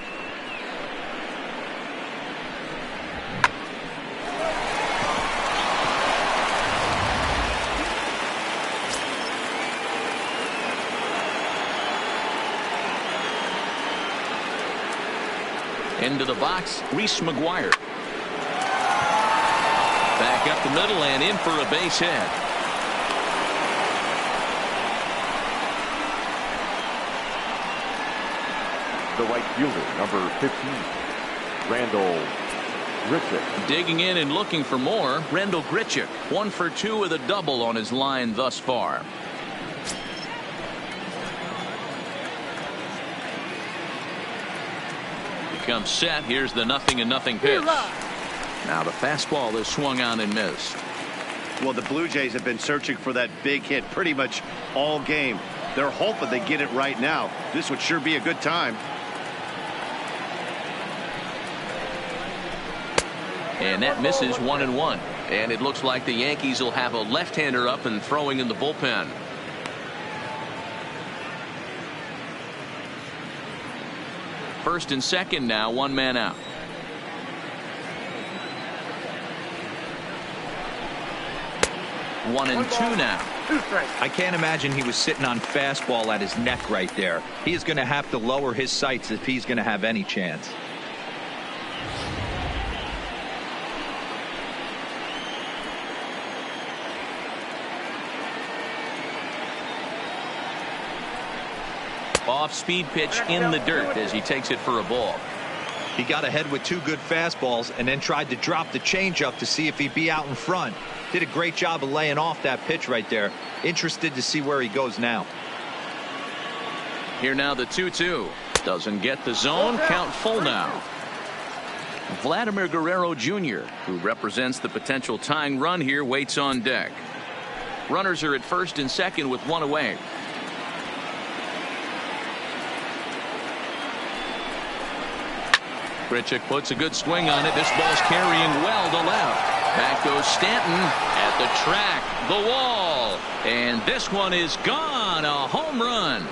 Into the box, Reese McGuire. Back up the middle and in for a base hit. The right fielder, number 15, Randall Grichuk. Digging in and looking for more, Randall Grichuk. 1 for 2 with a double on his line thus far. Comes set. Here's the 0-0 pitch. Now the fastball is swung on and missed. Well, the Blue Jays have been searching for that big hit pretty much all game. They're hoping they get it right now. This would sure be a good time. And that misses 1-1. And it looks like the Yankees will have a left-hander up and throwing in the bullpen. First and second now, 1 man out. One and two now. I can't imagine he was sitting on fastball at his neck right there. He is going to have to lower his sights if he's going to have any chance. Off-speed pitch in the dirt as he takes it for a ball. He got ahead with 2 good fastballs and then tried to drop the changeup to see if he'd be out in front. Did a great job of laying off that pitch right there. Interested to see where he goes now. Here now the 2-2. Doesn't get the zone. Count full now. Vladimir Guerrero Jr., who represents the potential tying run here, waits on deck. Runners are at first and second with 1 away. Grichuk puts a good swing on it. This ball's carrying well to left. Back goes Stanton at the track, the wall, and this one is gone. A home run.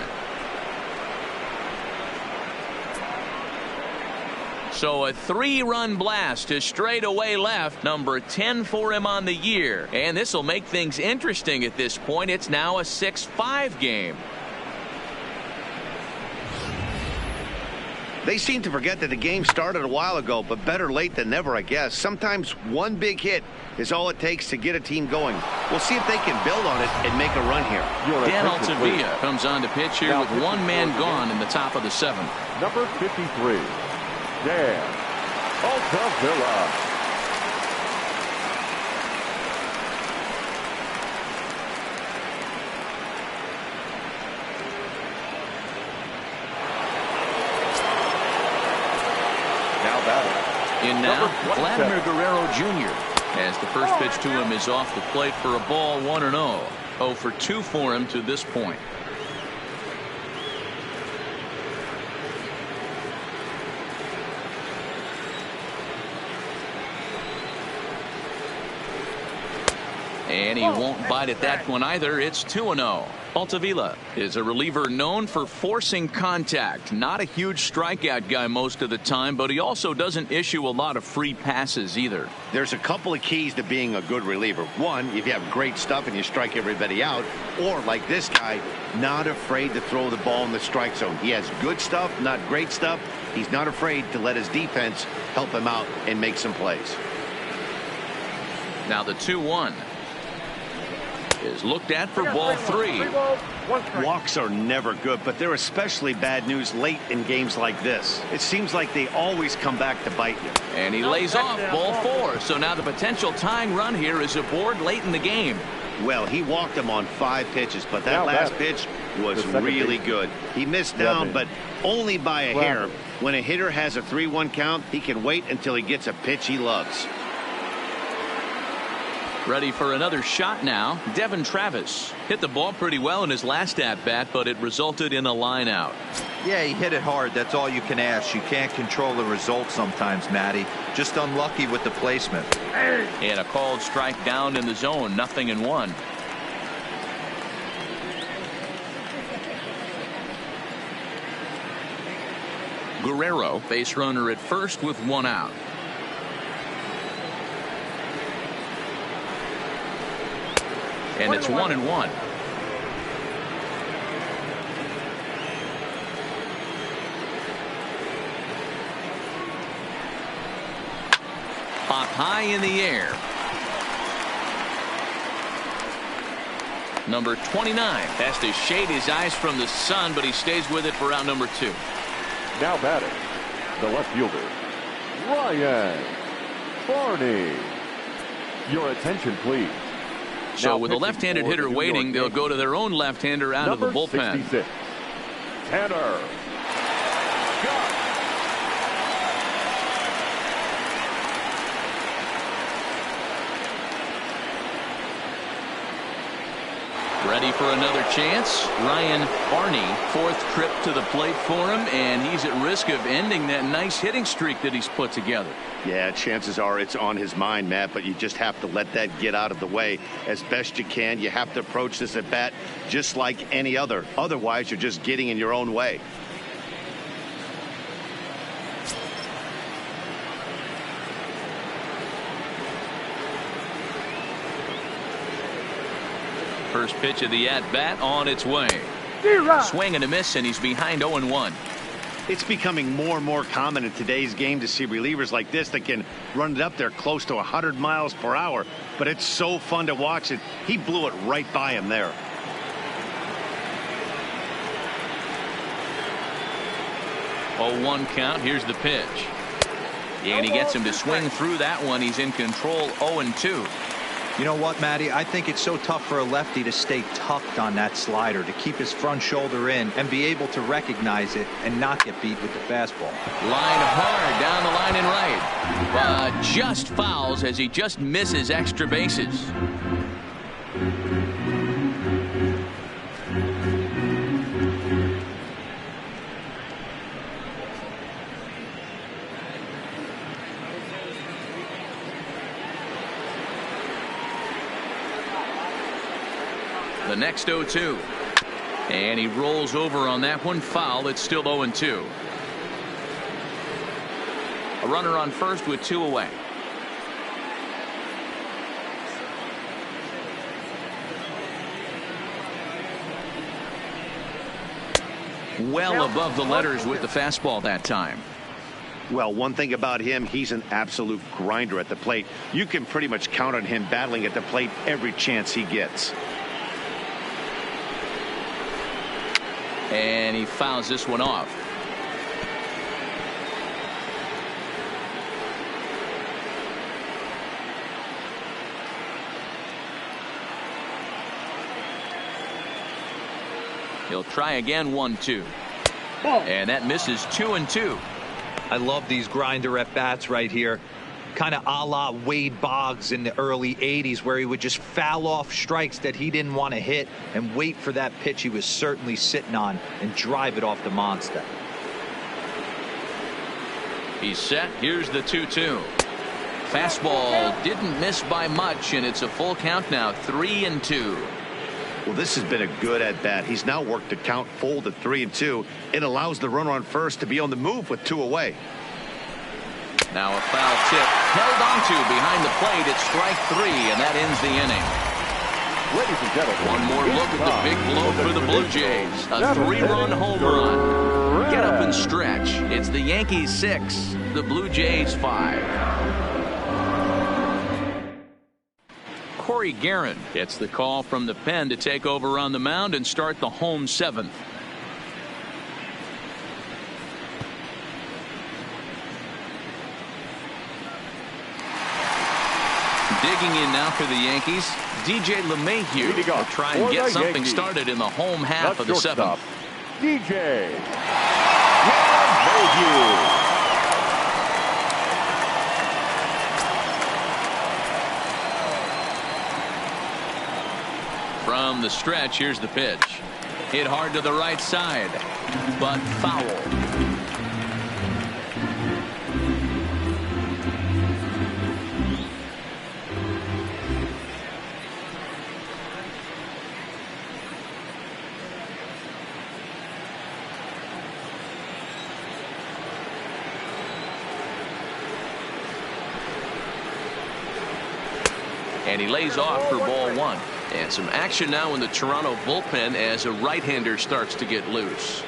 So a 3-run blast to straightaway left, number 10 for him on the year, and this will make things interesting at this point. It's now a 6-5 game. They seem to forget that the game started a while ago, but better late than never, I guess. Sometimes one big hit is all it takes to get a team going. We'll see if they can build on it and make a run here. Dan Altavilla comes on to pitch here with 1 man gone in the top of the 7th. Number 53, Dan Altavilla. In now, Vladimir Guerrero Jr. as the first pitch to him is off the plate for a ball. 1-0. 0 for 2 for him to this point. And he won't bite at that one either. It's 2-0. Altavilla is a reliever known for forcing contact. Not a huge strikeout guy most of the time, but he also doesn't issue a lot of free passes either. There's a couple of keys to being a good reliever. One, if you have great stuff and you strike everybody out, or like this guy, not afraid to throw the ball in the strike zone. He has good stuff, not great stuff. He's not afraid to let his defense help him out and make some plays. Now the 2-1 is looked at for ball 3. Walks are never good, but they're especially bad news late in games like this. It seems like they always come back to bite you. And he lays off ball 4. So now the potential tying run here is aboard late in the game. Well, he walked him on 5 pitches, but that last pitch was really good. He missed down, but only by a hair. When a hitter has a 3-1 count, he can wait until he gets a pitch he loves. Ready for another shot now. Devin Travis hit the ball pretty well in his last at-bat, but it resulted in a line out. Yeah, he hit it hard. That's all you can ask. You can't control the result sometimes, Matty. Just unlucky with the placement. And a called strike down in the zone. 0-1. Guerrero, base runner at first with one out. And it's 1-1. Pop high in the air. Number 29 has to shade his eyes from the sun, but he stays with it for out number 2. Now batting, the left fielder, Ryan Barney. Your attention, please. So Now with a left-handed hitter waiting, they'll go to their own left-hander out of the bullpen. 66, Tanner. Ready for another chance. Ryan Barney, 4th trip to the plate for him, and he's at risk of ending that nice hitting streak that he's put together. Yeah, chances are it's on his mind, Matt, but you just have to let that get out of the way as best you can. You have to approach this at bat just like any other. Otherwise, you're just getting in your own way. First pitch of the at-bat on its way. Swing and a miss, and he's behind 0-1. It's becoming more and more common in today's game to see relievers like this that can run it up there close to 100 miles per hour. But it's so fun to watch it. He blew it right by him there. Oh, 1 count. Here's the pitch. And he gets him to swing through that one. He's in control, 0-2. You know what, Matty? I think it's so tough for a lefty to stay tucked on that slider, to keep his front shoulder in and be able to recognize it and not get beat with the fastball. Line hard down the line and right. Just fouls as he just misses extra bases. The next 0-2. And he rolls over on that one. Foul. It's still 0-2. A runner on first with 2 away. Well above the letters with the fastball that time. Well, one thing about him, he's an absolute grinder at the plate. You can pretty much count on him battling at the plate every chance he gets. And he fouls this one off. He'll try again, 1-2. And that misses 2-2. I love these grinder at bats right here. Kind of a la Wade Boggs in the early 80s, where he would just foul off strikes that he didn't want to hit and wait for that pitch he was certainly sitting on and drive it off the monster. He's set. Here's the 2-2. Fastball didn't miss by much, and it's a full count now, 3-2. Well, this has been a good at bat. He's now worked the count full to 3-2. It allows the runner on first to be on the move with 2 away. Now a foul tip held onto behind the plate at strike 3, and that ends the inning. Ladies and gentlemen, One more look at the big blow for the Blue Jays. A 3-run home run. Get up and stretch. It's the Yankees 6, the Blue Jays 5. Corey Guerin gets the call from the pen to take over on the mound and start the home 7th. Digging in now for the Yankees, DJ LeMahieu will try and get something started in the home half of the 7th. DJ LeMahieu. From the stretch, here's the pitch. Hit hard to the right side, but foul. and he lays off for ball 1. And some action now in the Toronto bullpen as a right-hander starts to get loose.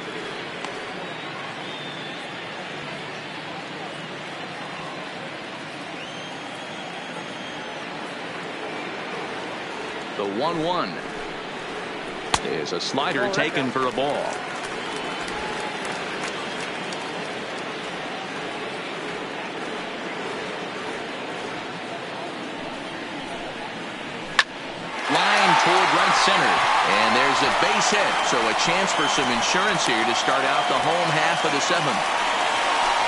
The 1-1 is a slider taken for a ball. Line toward right center, and there's a base hit, so a chance for some insurance here to start out the home half of the 7th.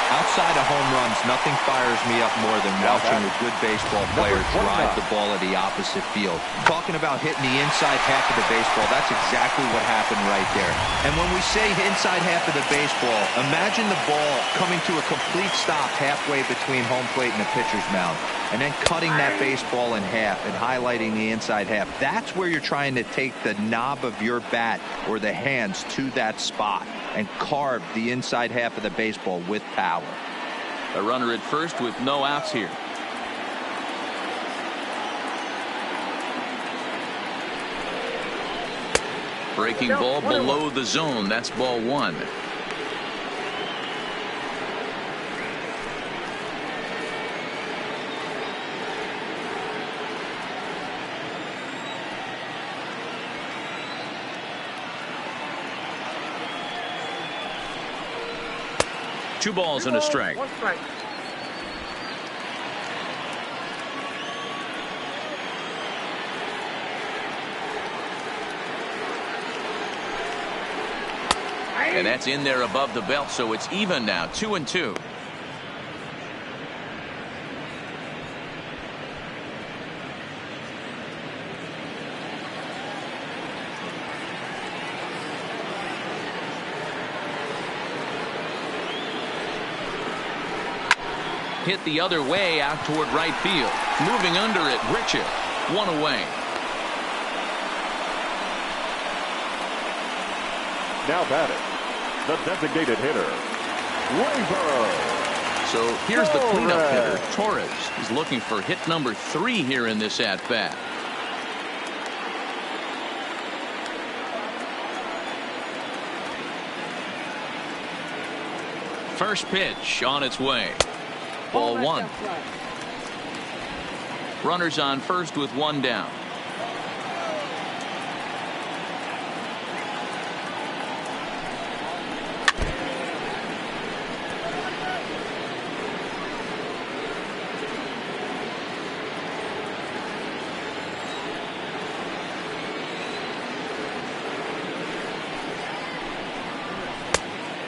Outside of home runs, nothing fires me up more than watching a good baseball player drive the ball at the opposite field. Talking about hitting the inside half of the baseball, that's exactly what happened right there. And when we say inside half of the baseball, imagine the ball coming to a complete stop halfway between home plate and the pitcher's mound, and then cutting that baseball in half and highlighting the inside half. That's where you're trying to take the knob of your bat or the hands to that spot and carve the inside half of the baseball with power. A runner at first with no outs here. Breaking ball below the zone. That's ball 1. Two balls and a strike. 1 strike. And that's in there above the belt, so it's even now, 2-2. Hit the other way out toward right field. Moving under it, Richard. 1 away. Now batting, the designated hitter, Weaver. So here's the cleanup hitter, Torres. He's looking for hit number 3 here in this at-bat. First pitch on its way. Ball 1. Runners on first with 1 down.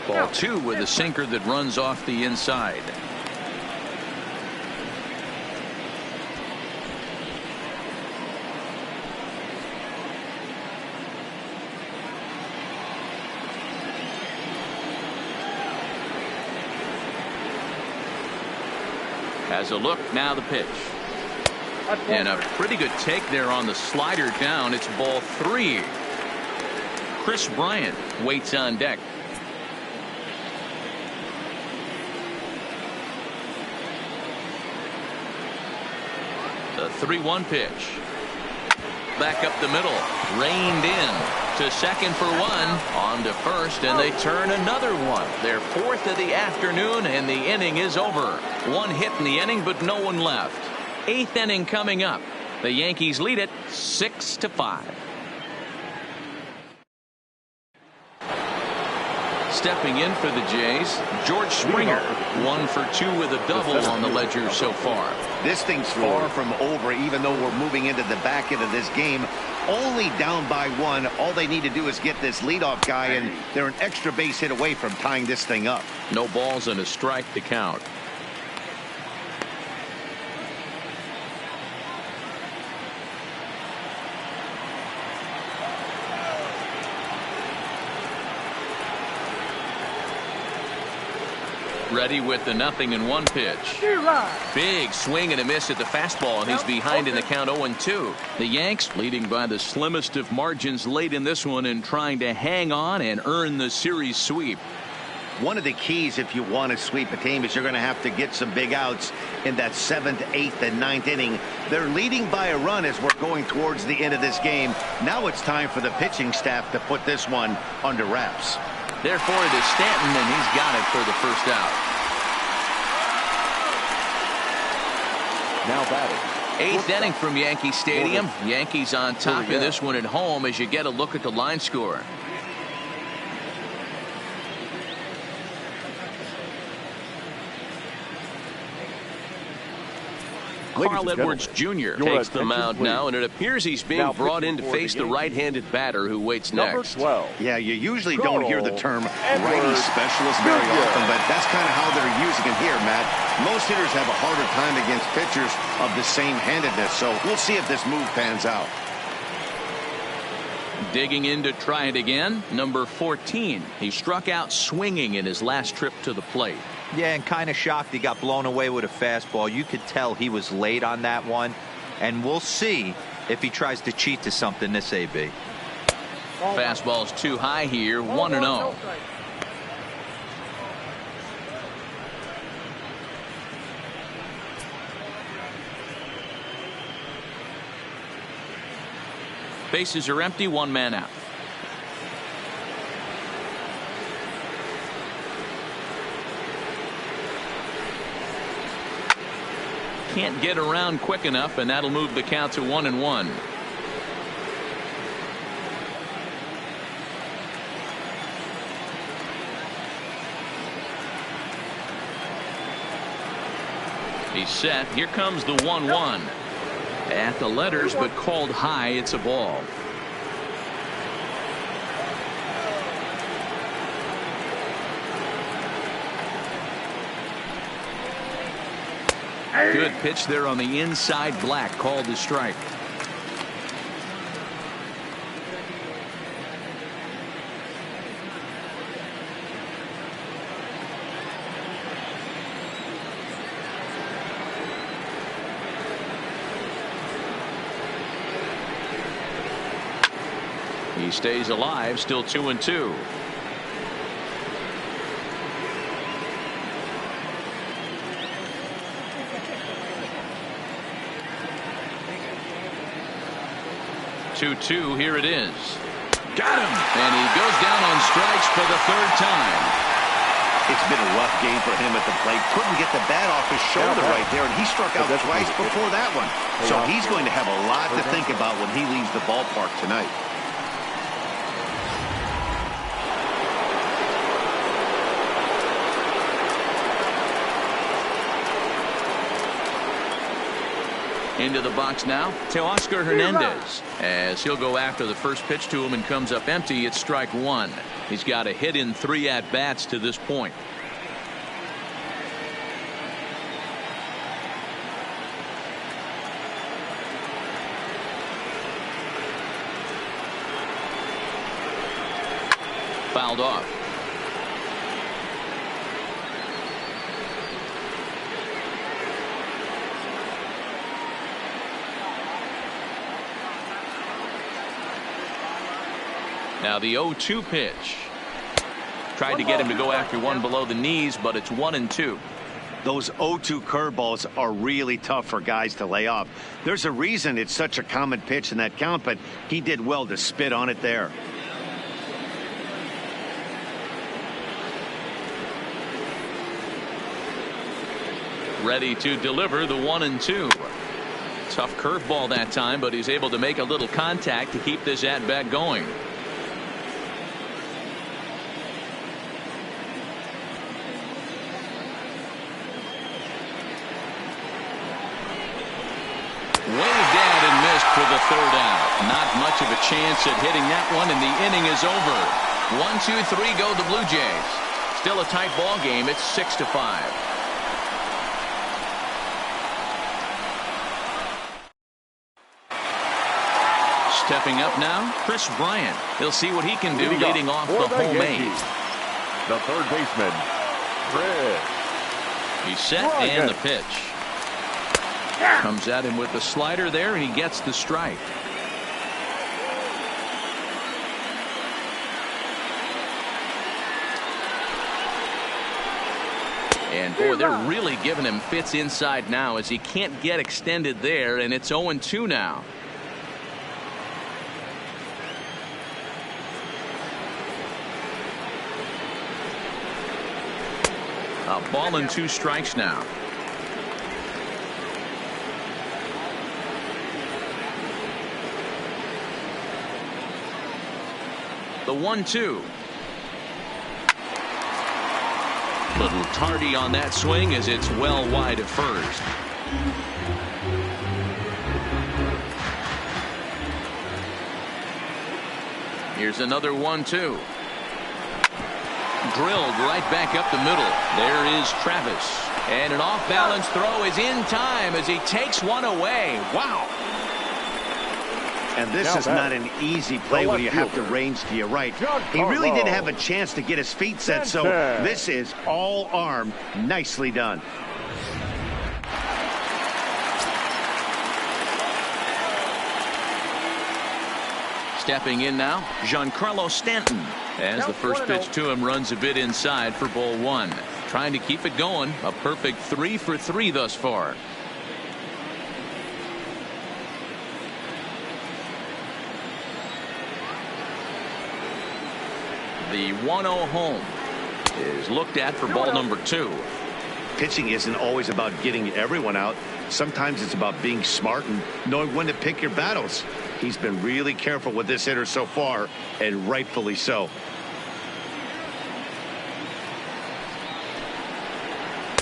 Ball 2 with a sinker that runs off the inside. Has a look, now the pitch. And a pretty good take there on the slider down. It's ball 3. Chris Bryant waits on deck. The 3-1 pitch. Back up the middle. Reined in. To second for 1. On to first, and they turn another one. Their 4th of the afternoon, and the inning is over. 1 hit in the inning, but no one left. 8th inning coming up. The Yankees lead it 6-5. Stepping in for the Jays, George Springer. 1 for 2 with a double on the ledger so far. This thing's far from over, even though we're moving into the back end of this game. Only down by 1. All they need to do is get this leadoff guy, and they're an extra base hit away from tying this thing up. No balls and a strike to count. Ready with the 0-1 pitch. Big swing and a miss at the fastball, and he's behind in the count 0-2. The Yanks leading by the slimmest of margins late in this one and trying to hang on and earn the series sweep. one of the keys if you want to sweep a team is you're going to have to get some big outs in that 7th, 8th, and 9th inning. They're leading by a run as we're going towards the end of this game. Now it's time for the pitching staff to put this one under wraps. Therefore, it is Stanton, and he's got it for the first out. Now batting. 8th inning from Yankee Stadium. Yankees on top of this one at home as you get a look at the line score. Carl Edwards Jr. takes the mound now, and it appears he's being brought in to face the right-handed batter who waits next. 12. Yeah, you usually don't hear the term righty specialist very often, but that's kind of how they're using it here, Matt. Most hitters have a harder time against pitchers of the same handedness, so we'll see if this move pans out. Digging in to try it again, number 14. He struck out swinging in his last trip to the plate. Yeah, and kind of shocked he got blown away with a fastball. You could tell he was late on that one, and we'll see if he tries to cheat to something this AB. Fastball's too high here, 1-0. Bases are empty, one man out. Can't get around quick enough, and that'll move the count to 1-1. He's set. Here comes the 1-1. At the letters, but called high. It's a ball. Good pitch there on the inside. Black called the strike. He stays alive, still 2-2. Here it is. Got him. And he goes down on strikes for the 3rd time. It's been a rough game for him at the plate. Couldn't get the bat off his shoulder right there, and he struck out twice before that one. So he's going to have a lot to think about when he leaves the ballpark tonight. Into the box now, Teoscar Hernandez, as he'll go after the first pitch to him and comes up empty. It's strike 1. He's got a hit in 3 at-bats to this point. Fouled off. Now the 0-2 pitch. Tried to get him to go after one below the knees, but it's 1-2. Those 0-2 curveballs are really tough for guys to lay off. There's a reason it's such a common pitch in that count, but he did well to spit on it there. Ready to deliver the 1-2. Tough curveball that time, but he's able to make a little contact to keep this at-bat going. For the 3rd out. Not much of a chance at hitting that one, and the inning is over. 1-2-3 go the Blue Jays. Still a tight ball game. It's 6-5. Stepping up now, Chris Bryant. He'll see what he can do leading off the home 8. The 3rd baseman, Chris. He's set and the pitch. Comes at him with the slider there, and he gets the strike. And boy, they're really giving him fits inside now as he can't get extended there, and it's 0-2 now. A ball and 2 strikes now. The 1-2. Little tardy on that swing as it's well wide at first. Here's another 1-2. Drilled right back up the middle. There is Travis. And an off-balance throw is in time as he takes one away. Wow. And this is not an easy play when you have to range to your right. He really didn't have a chance to get his feet set, so this is all arm. Nicely done. Stepping in now, Giancarlo Stanton. As the first pitch to him runs a bit inside for ball 1. Trying to keep it going. A perfect 3 for 3 thus far. The 1-0 home is looked at for ball number 2. Pitching isn't always about getting everyone out. Sometimes it's about being smart and knowing when to pick your battles. He's been really careful with this hitter so far, and rightfully so.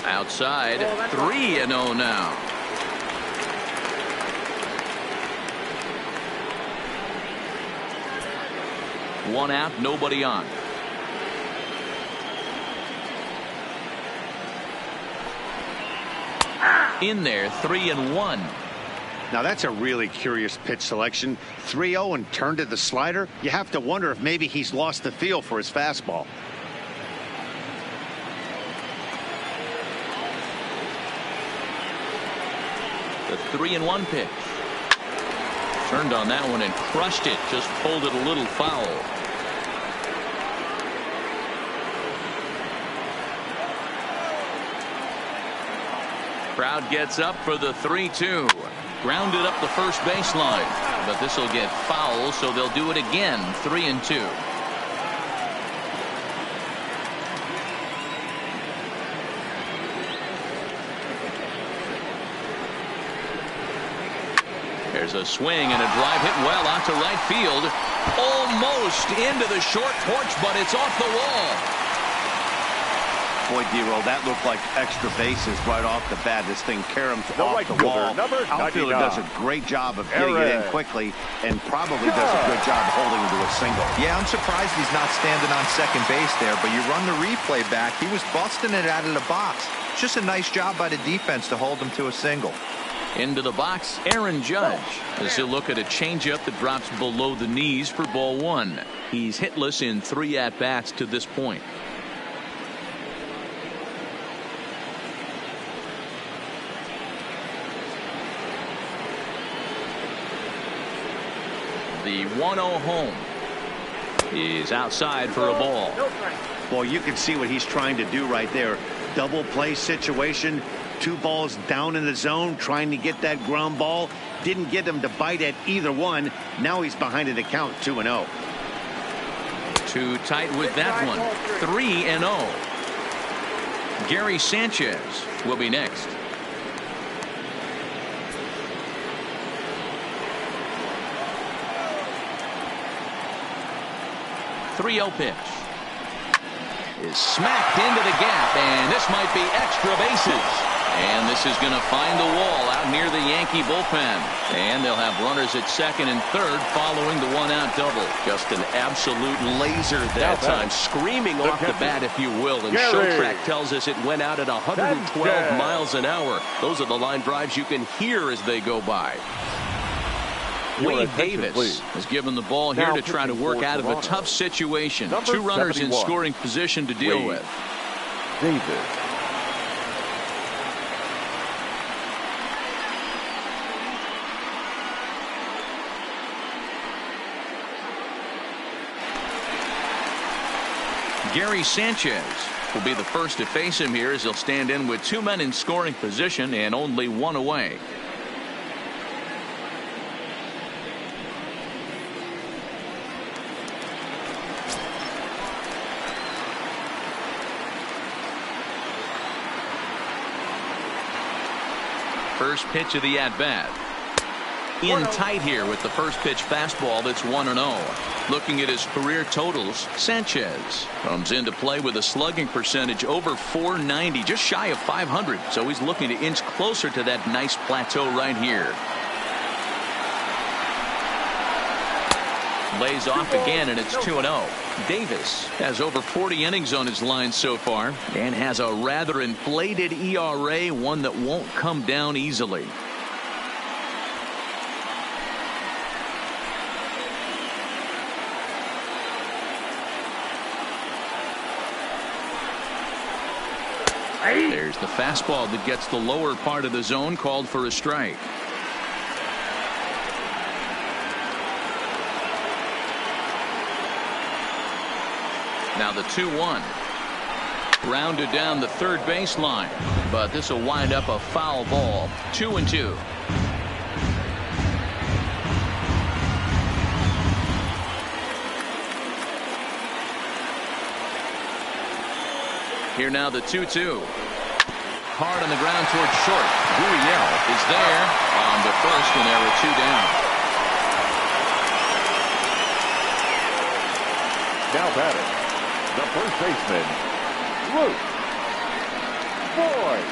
Outside, 3-0 now. One out, nobody on. In there, 3-1. Now that's a really curious pitch selection. 3-0 and turned to the slider. You have to wonder if maybe he's lost the feel for his fastball. The 3-1 pitch. Turned on that one and crushed it. Just pulled it a little foul. Crowd gets up for the 3-2. Grounded up the first baseline. But this will get foul, so they'll do it again. 3-2. There's a swing and a drive hit well out to right field. Almost into the short porch, but it's off the wall. Boy, D-Roll, that looked like extra bases right off the bat. This thing caroms off the wall. Outfielder does a great job of getting it in quickly and probably does a good job holding him to a single. Yeah, I'm surprised he's not standing on second base there, but you run the replay back. He was busting it out of the box. Just a nice job by the defense to hold him to a single. Into the box, Aaron Judge, as he'll look at a changeup that drops below the knees for ball 1. He's hitless in 3 at-bats to this point. The 1-0 home is outside for a ball. Well, you can see what he's trying to do right there. Double play situation. 2 balls down in the zone, trying to get that ground ball. Didn't get him to bite at either one. Now he's behind in the count, 2-0. Too tight with that one. 3-0. Gary Sanchez will be next. .30 pitch is smacked into the gap, and this might be extra bases. And this is going to find the wall out near the Yankee bullpen. And they'll have runners at second and third following the 1-out double. Just an absolute laser that time, screaming off the bat, if you will. And Showtrack tells us it went out at 112 miles an hour. Those are the line drives you can hear as they go by. Wade Davis has given the ball here to try to work out of a tough situation. 2 runners in scoring position to deal with. Davis. Gary Sanchez will be the first to face him here as he'll stand in with 2 men in scoring position and only 1 away. First pitch of the at-bat. In tight here with the first pitch fastball that's 1-0. Looking at his career totals, Sanchez comes into play with a slugging percentage over 490, just shy of 500. So he's looking to inch closer to that nice plateau right here. Lays off again, and it's 2-0. Davis has over 40 innings on his line so far and has a rather inflated ERA, one that won't come down easily. There's the fastball that gets the lower part of the zone, called for a strike. Now the 2-1. Rounded down the third baseline, but this will wind up a foul ball. 2-2. Here now the 2-2. Hard on the ground towards short. Gurriel is there on the first, and there are 2 down. Now batting, the first baseman, Luke Voit.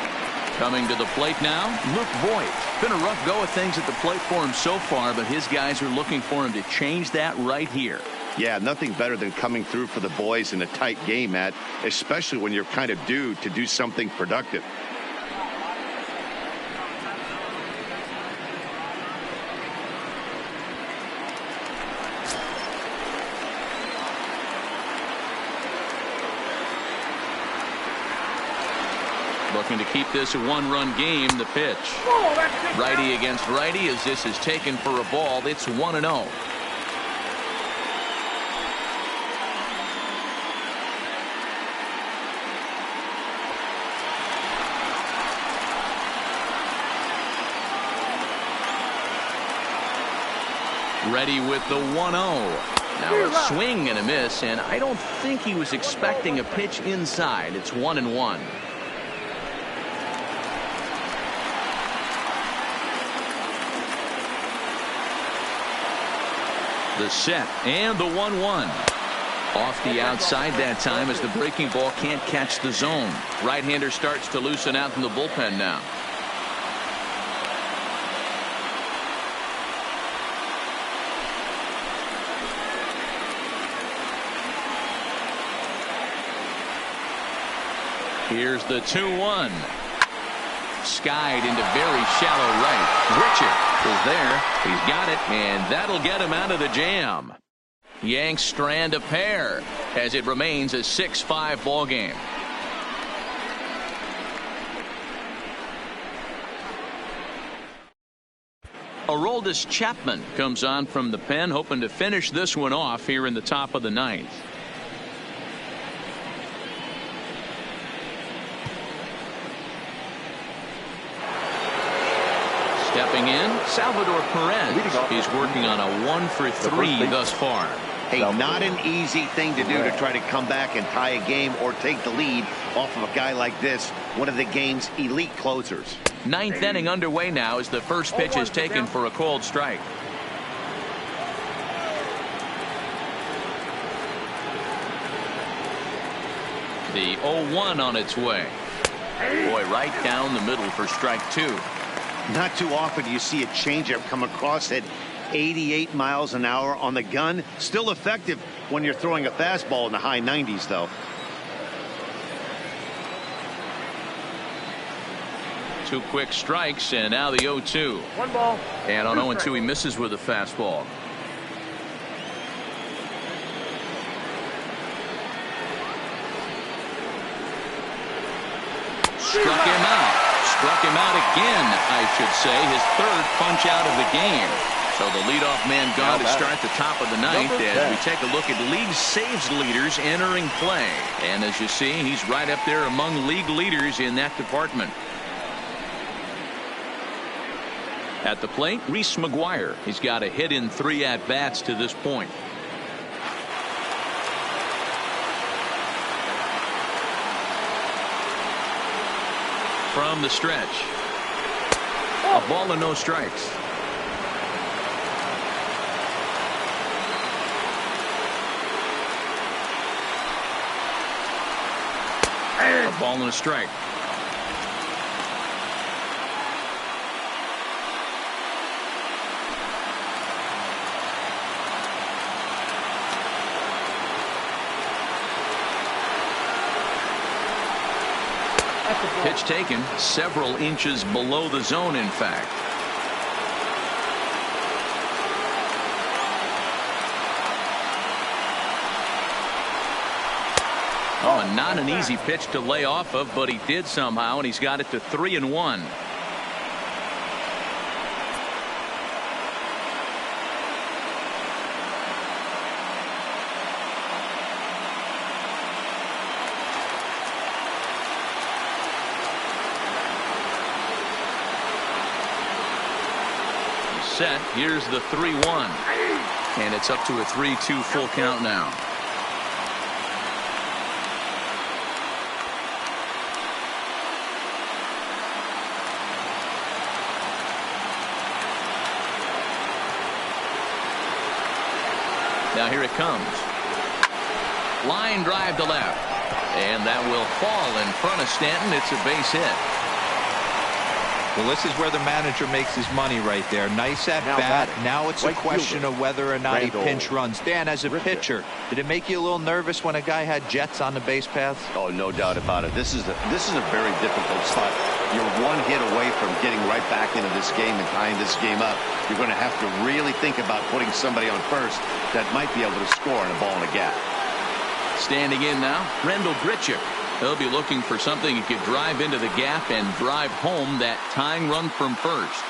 Coming to the plate now, Luke Voit. Been a rough go of things at the plate for him so far, but his guys are looking for him to change that right here. Yeah, nothing better than coming through for the boys in a tight game, Matt, especially when you're kind of due to do something productive. Looking to keep this a 1-run game. The pitch. Righty against righty as this is taken for a ball. It's 1-0. Ready with the 1-0. Now a swing and a miss, and I don't think he was expecting a pitch inside. It's 1-1. The set and the 1-1. Off the outside that time as the breaking ball can't catch the zone. Right-hander starts to loosen out from the bullpen now. Here's the 2-1. Skied into very shallow right. Richard is there. He's got it, and that'll get him out of the jam. Yanks strand a pair as it remains a 6-5 ball game. Aroldis Chapman comes on from the pen, hoping to finish this one off here in the top of the ninth. Stepping in, Salvador Perez. He's working on a 1-for-3 thus far. Hey, not an easy thing to do to try to come back and tie a game or take the lead off of a guy like this, one of the game's elite closers. Ninth inning underway now as the first pitch is taken for a called strike. The 0-1 on its way. Boy, right down the middle for strike 2. Not too often you see a changeup come across at 88 miles an hour on the gun. Still effective when you're throwing a fastball in the high 90s, though. Two quick strikes, and now the 0-2. 1 ball. And on 0-2, he misses with a fastball. Struck him out. Struck him out again, I should say. His third punch out of the game. So the leadoff man gone to start the top of the ninth as we take a look at league saves leaders entering play. And as you see, he's right up there among league leaders in that department. At the plate, Reese McGuire. He's got a hit in 3 at-bats to this point. From the stretch. A ball and no strikes. A ball and a strike. Pitch taken several inches below the zone, in fact. Oh, and not an easy pitch to lay off of, but he did somehow, and he's got it to 3-1. Set. Here's the 3-1, and it's up to a 3-2 full count now. Now here it comes. Line drive to left, and that will fall in front of Stanton. It's a base hit. Well, this is where the manager makes his money right there. Nice at bat. Now it's a question of whether or not he pinch runs. Dan, as a pitcher, did it make you a little nervous when a guy had jets on the base paths? Oh, no doubt about it. This is a very difficult spot. You're one hit away from getting right back into this game and tying this game up. You're going to have to really think about putting somebody on first that might be able to score on a ball in a gap. Standing in now, Rendell Grichuk. He'll be looking for something he could drive into the gap and drive home that tying run from first.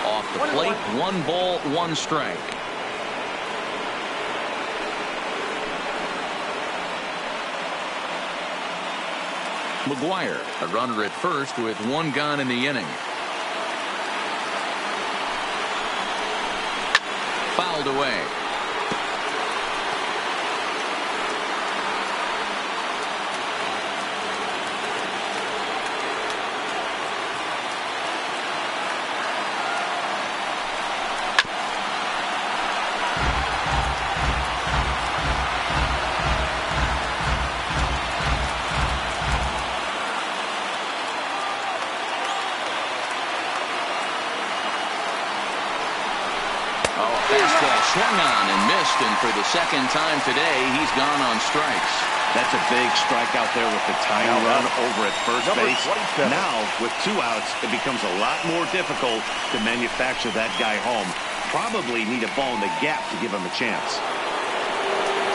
Off the plate, 1 ball, 1 strike. McGuire, a runner at first with 1 gone in the inning. Fouled away. Swung on and missed, and for the second time today, he's gone on strikes. That's a big strikeout there with the tying run over at first base. Now, with 2 outs, it becomes a lot more difficult to manufacture that guy home. Probably need a ball in the gap to give him a chance.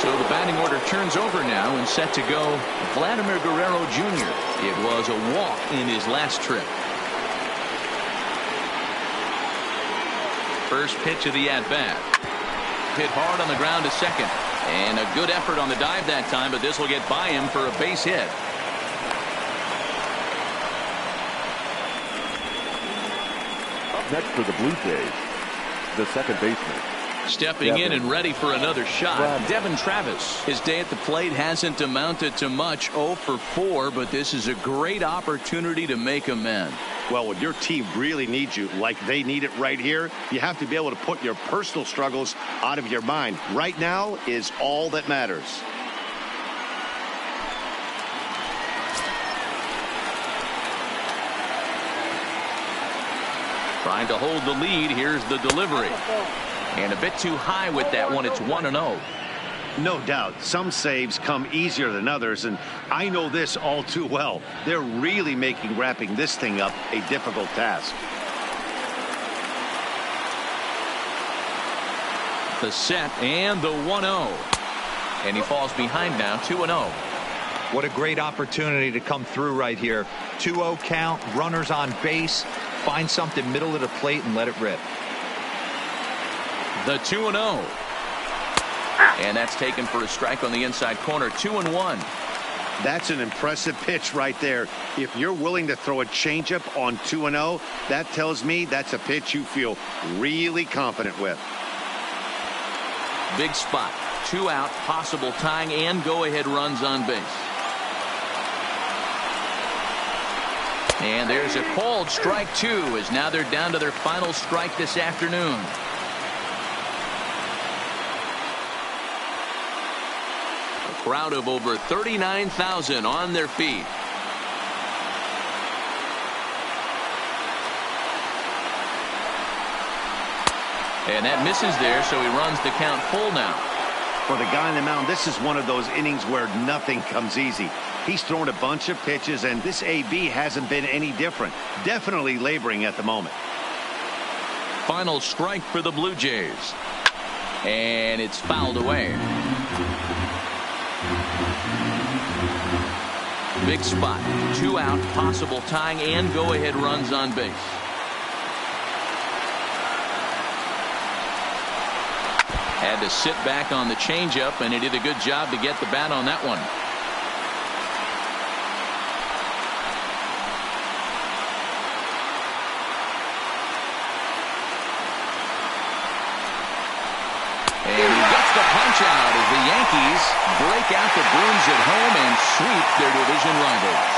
So the batting order turns over now and set to go Vladimir Guerrero Jr. It was a walk in his last trip. First pitch of the at-bat. Hit hard on the ground to second, and a good effort on the dive that time, but this will get by him for a base hit. Up next for the Blue Jays, the second baseman. Stepping in and ready for another shot, Devin Travis. His day at the plate hasn't amounted to much, 0 for 4, but this is a great opportunity to make amends. Well, when your team really needs you, like they need it right here, you have to be able to put your personal struggles out of your mind. Right now is all that matters. Trying to hold the lead. Here's the delivery. And a bit too high with that one. It's 1-0. No doubt. Some saves come easier than others, and I know this all too well. They're really making wrapping this thing up a difficult task. The set and the 1-0. And he falls behind now, 2-0. What a great opportunity to come through right here. 2-0 count, runners on base. Find something middle of the plate and let it rip. The 2-0. And that's taken for a strike on the inside corner. 2-1. That's an impressive pitch right there. If you're willing to throw a changeup on 2-0, that tells me that's a pitch you feel really confident with. Big spot. 2 out, possible tying and go-ahead runs on base. And there's a called strike 2 as now they're down to their final strike this afternoon. A crowd of over 39,000 on their feet. And that misses there, so he runs the count full now. For the guy on the mound, this is one of those innings where nothing comes easy. He's thrown a bunch of pitches, and this AB hasn't been any different. Definitely laboring at the moment. Final strike for the Blue Jays. And it's fouled away. Big spot. 2 out, possible tying and go-ahead runs on base. Had to sit back on the changeup, and he did a good job to get the bat on that one. And he gets the punch out as the Yankees break out the brooms at home and sweep their division rivals.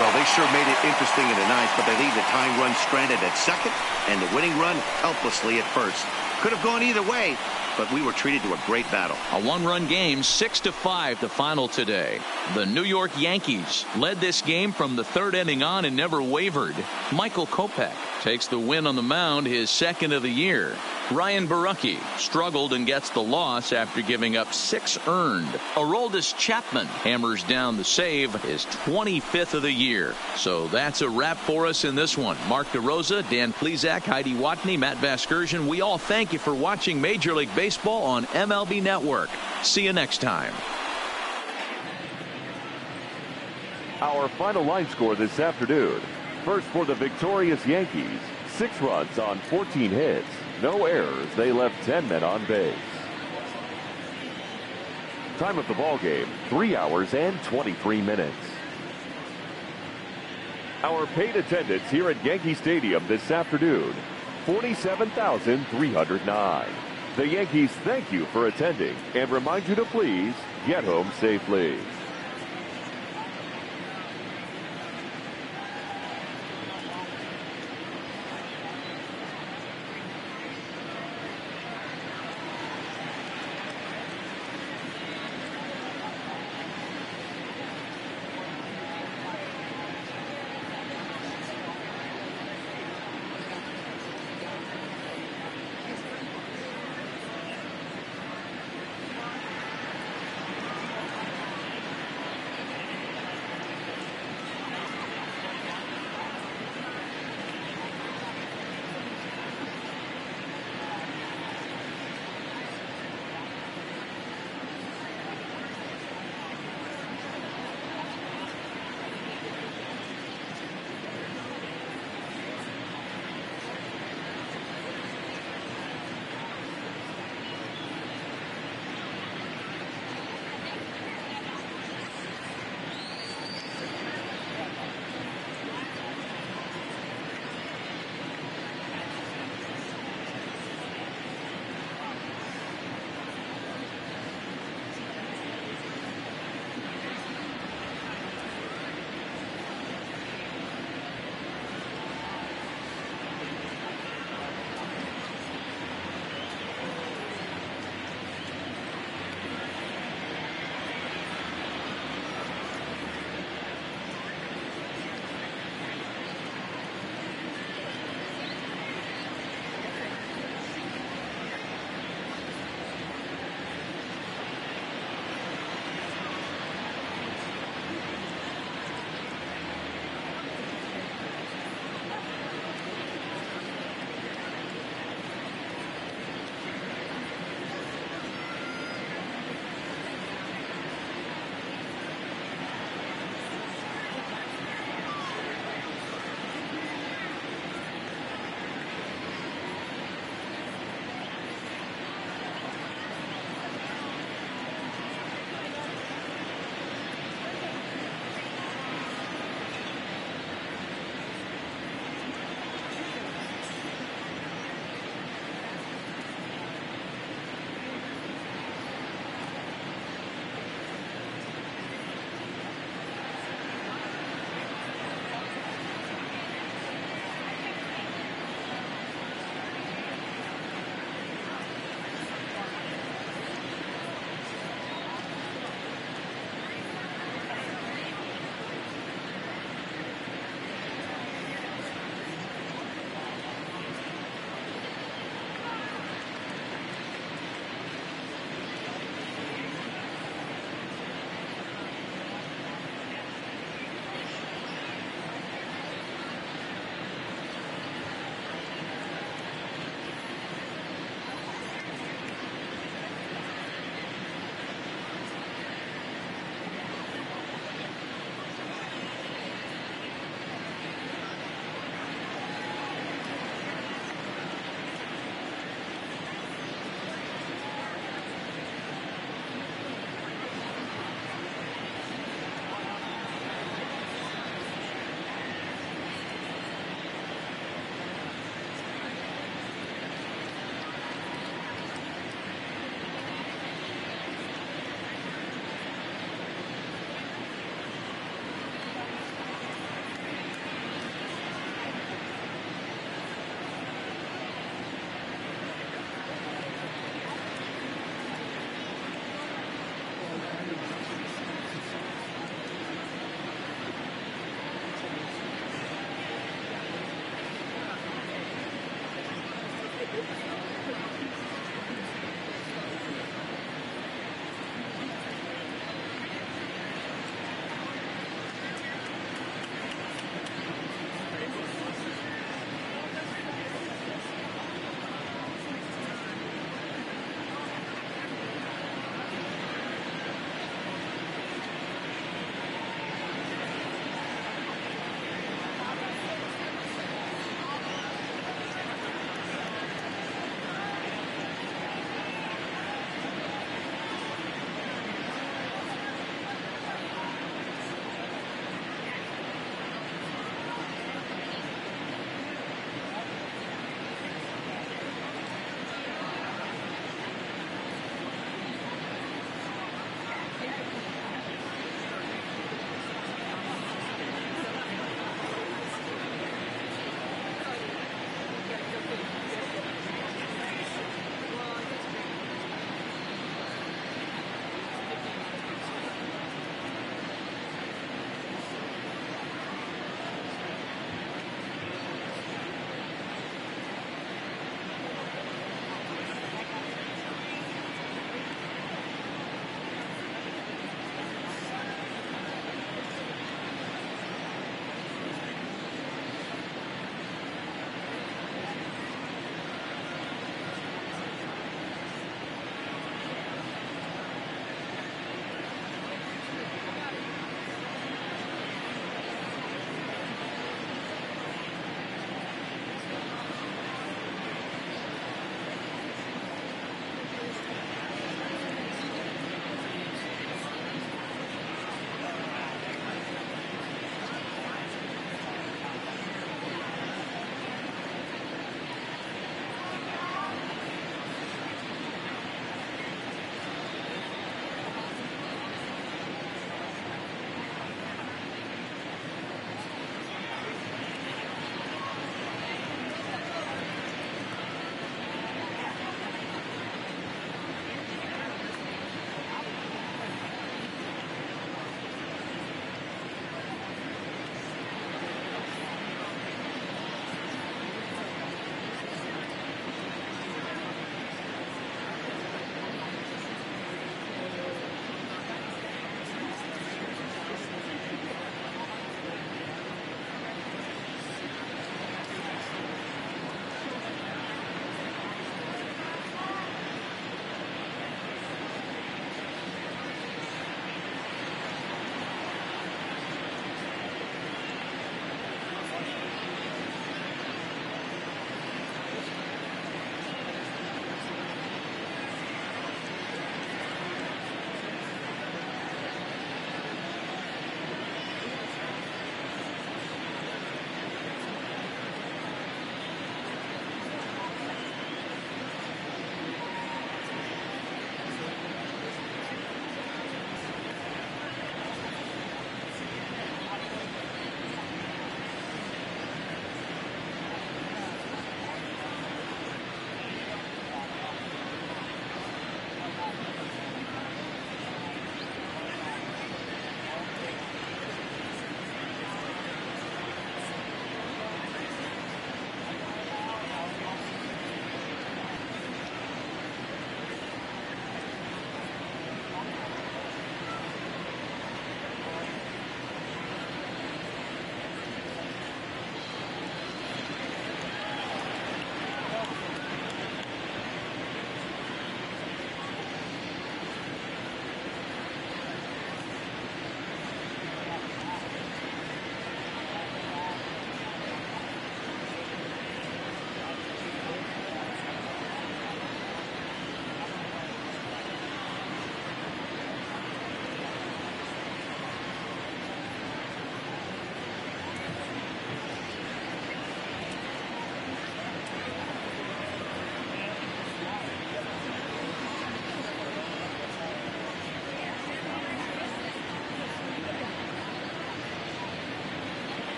Well, they sure made it interesting in the ninth, but they leave the tying run stranded at second and the winning run helplessly at first. Could have gone either way, but we were treated to a great battle. A 1-run game, 6-5 the final today. The New York Yankees led this game from the 3rd inning on and never wavered. Michael Kopech takes the win on the mound, his 2nd of the year. Ryan Borucki struggled and gets the loss after giving up 6 earned. Aroldis Chapman hammers down the save, his 25th of the year. So that's a wrap for us in this one. Mark DeRosa, Dan Plesac, Heidi Watney, Matt Vasgersian, we all thank you for watching Major League Baseball on MLB Network. See you next time. Our final line score this afternoon. First for the victorious Yankees, 6 runs on 14 hits. No errors. They left 10 men on base. Time of the ball game, 3 hours and 23 minutes. Our paid attendance here at Yankee Stadium this afternoon, 47,309. The Yankees thank you for attending and remind you to please get home safely.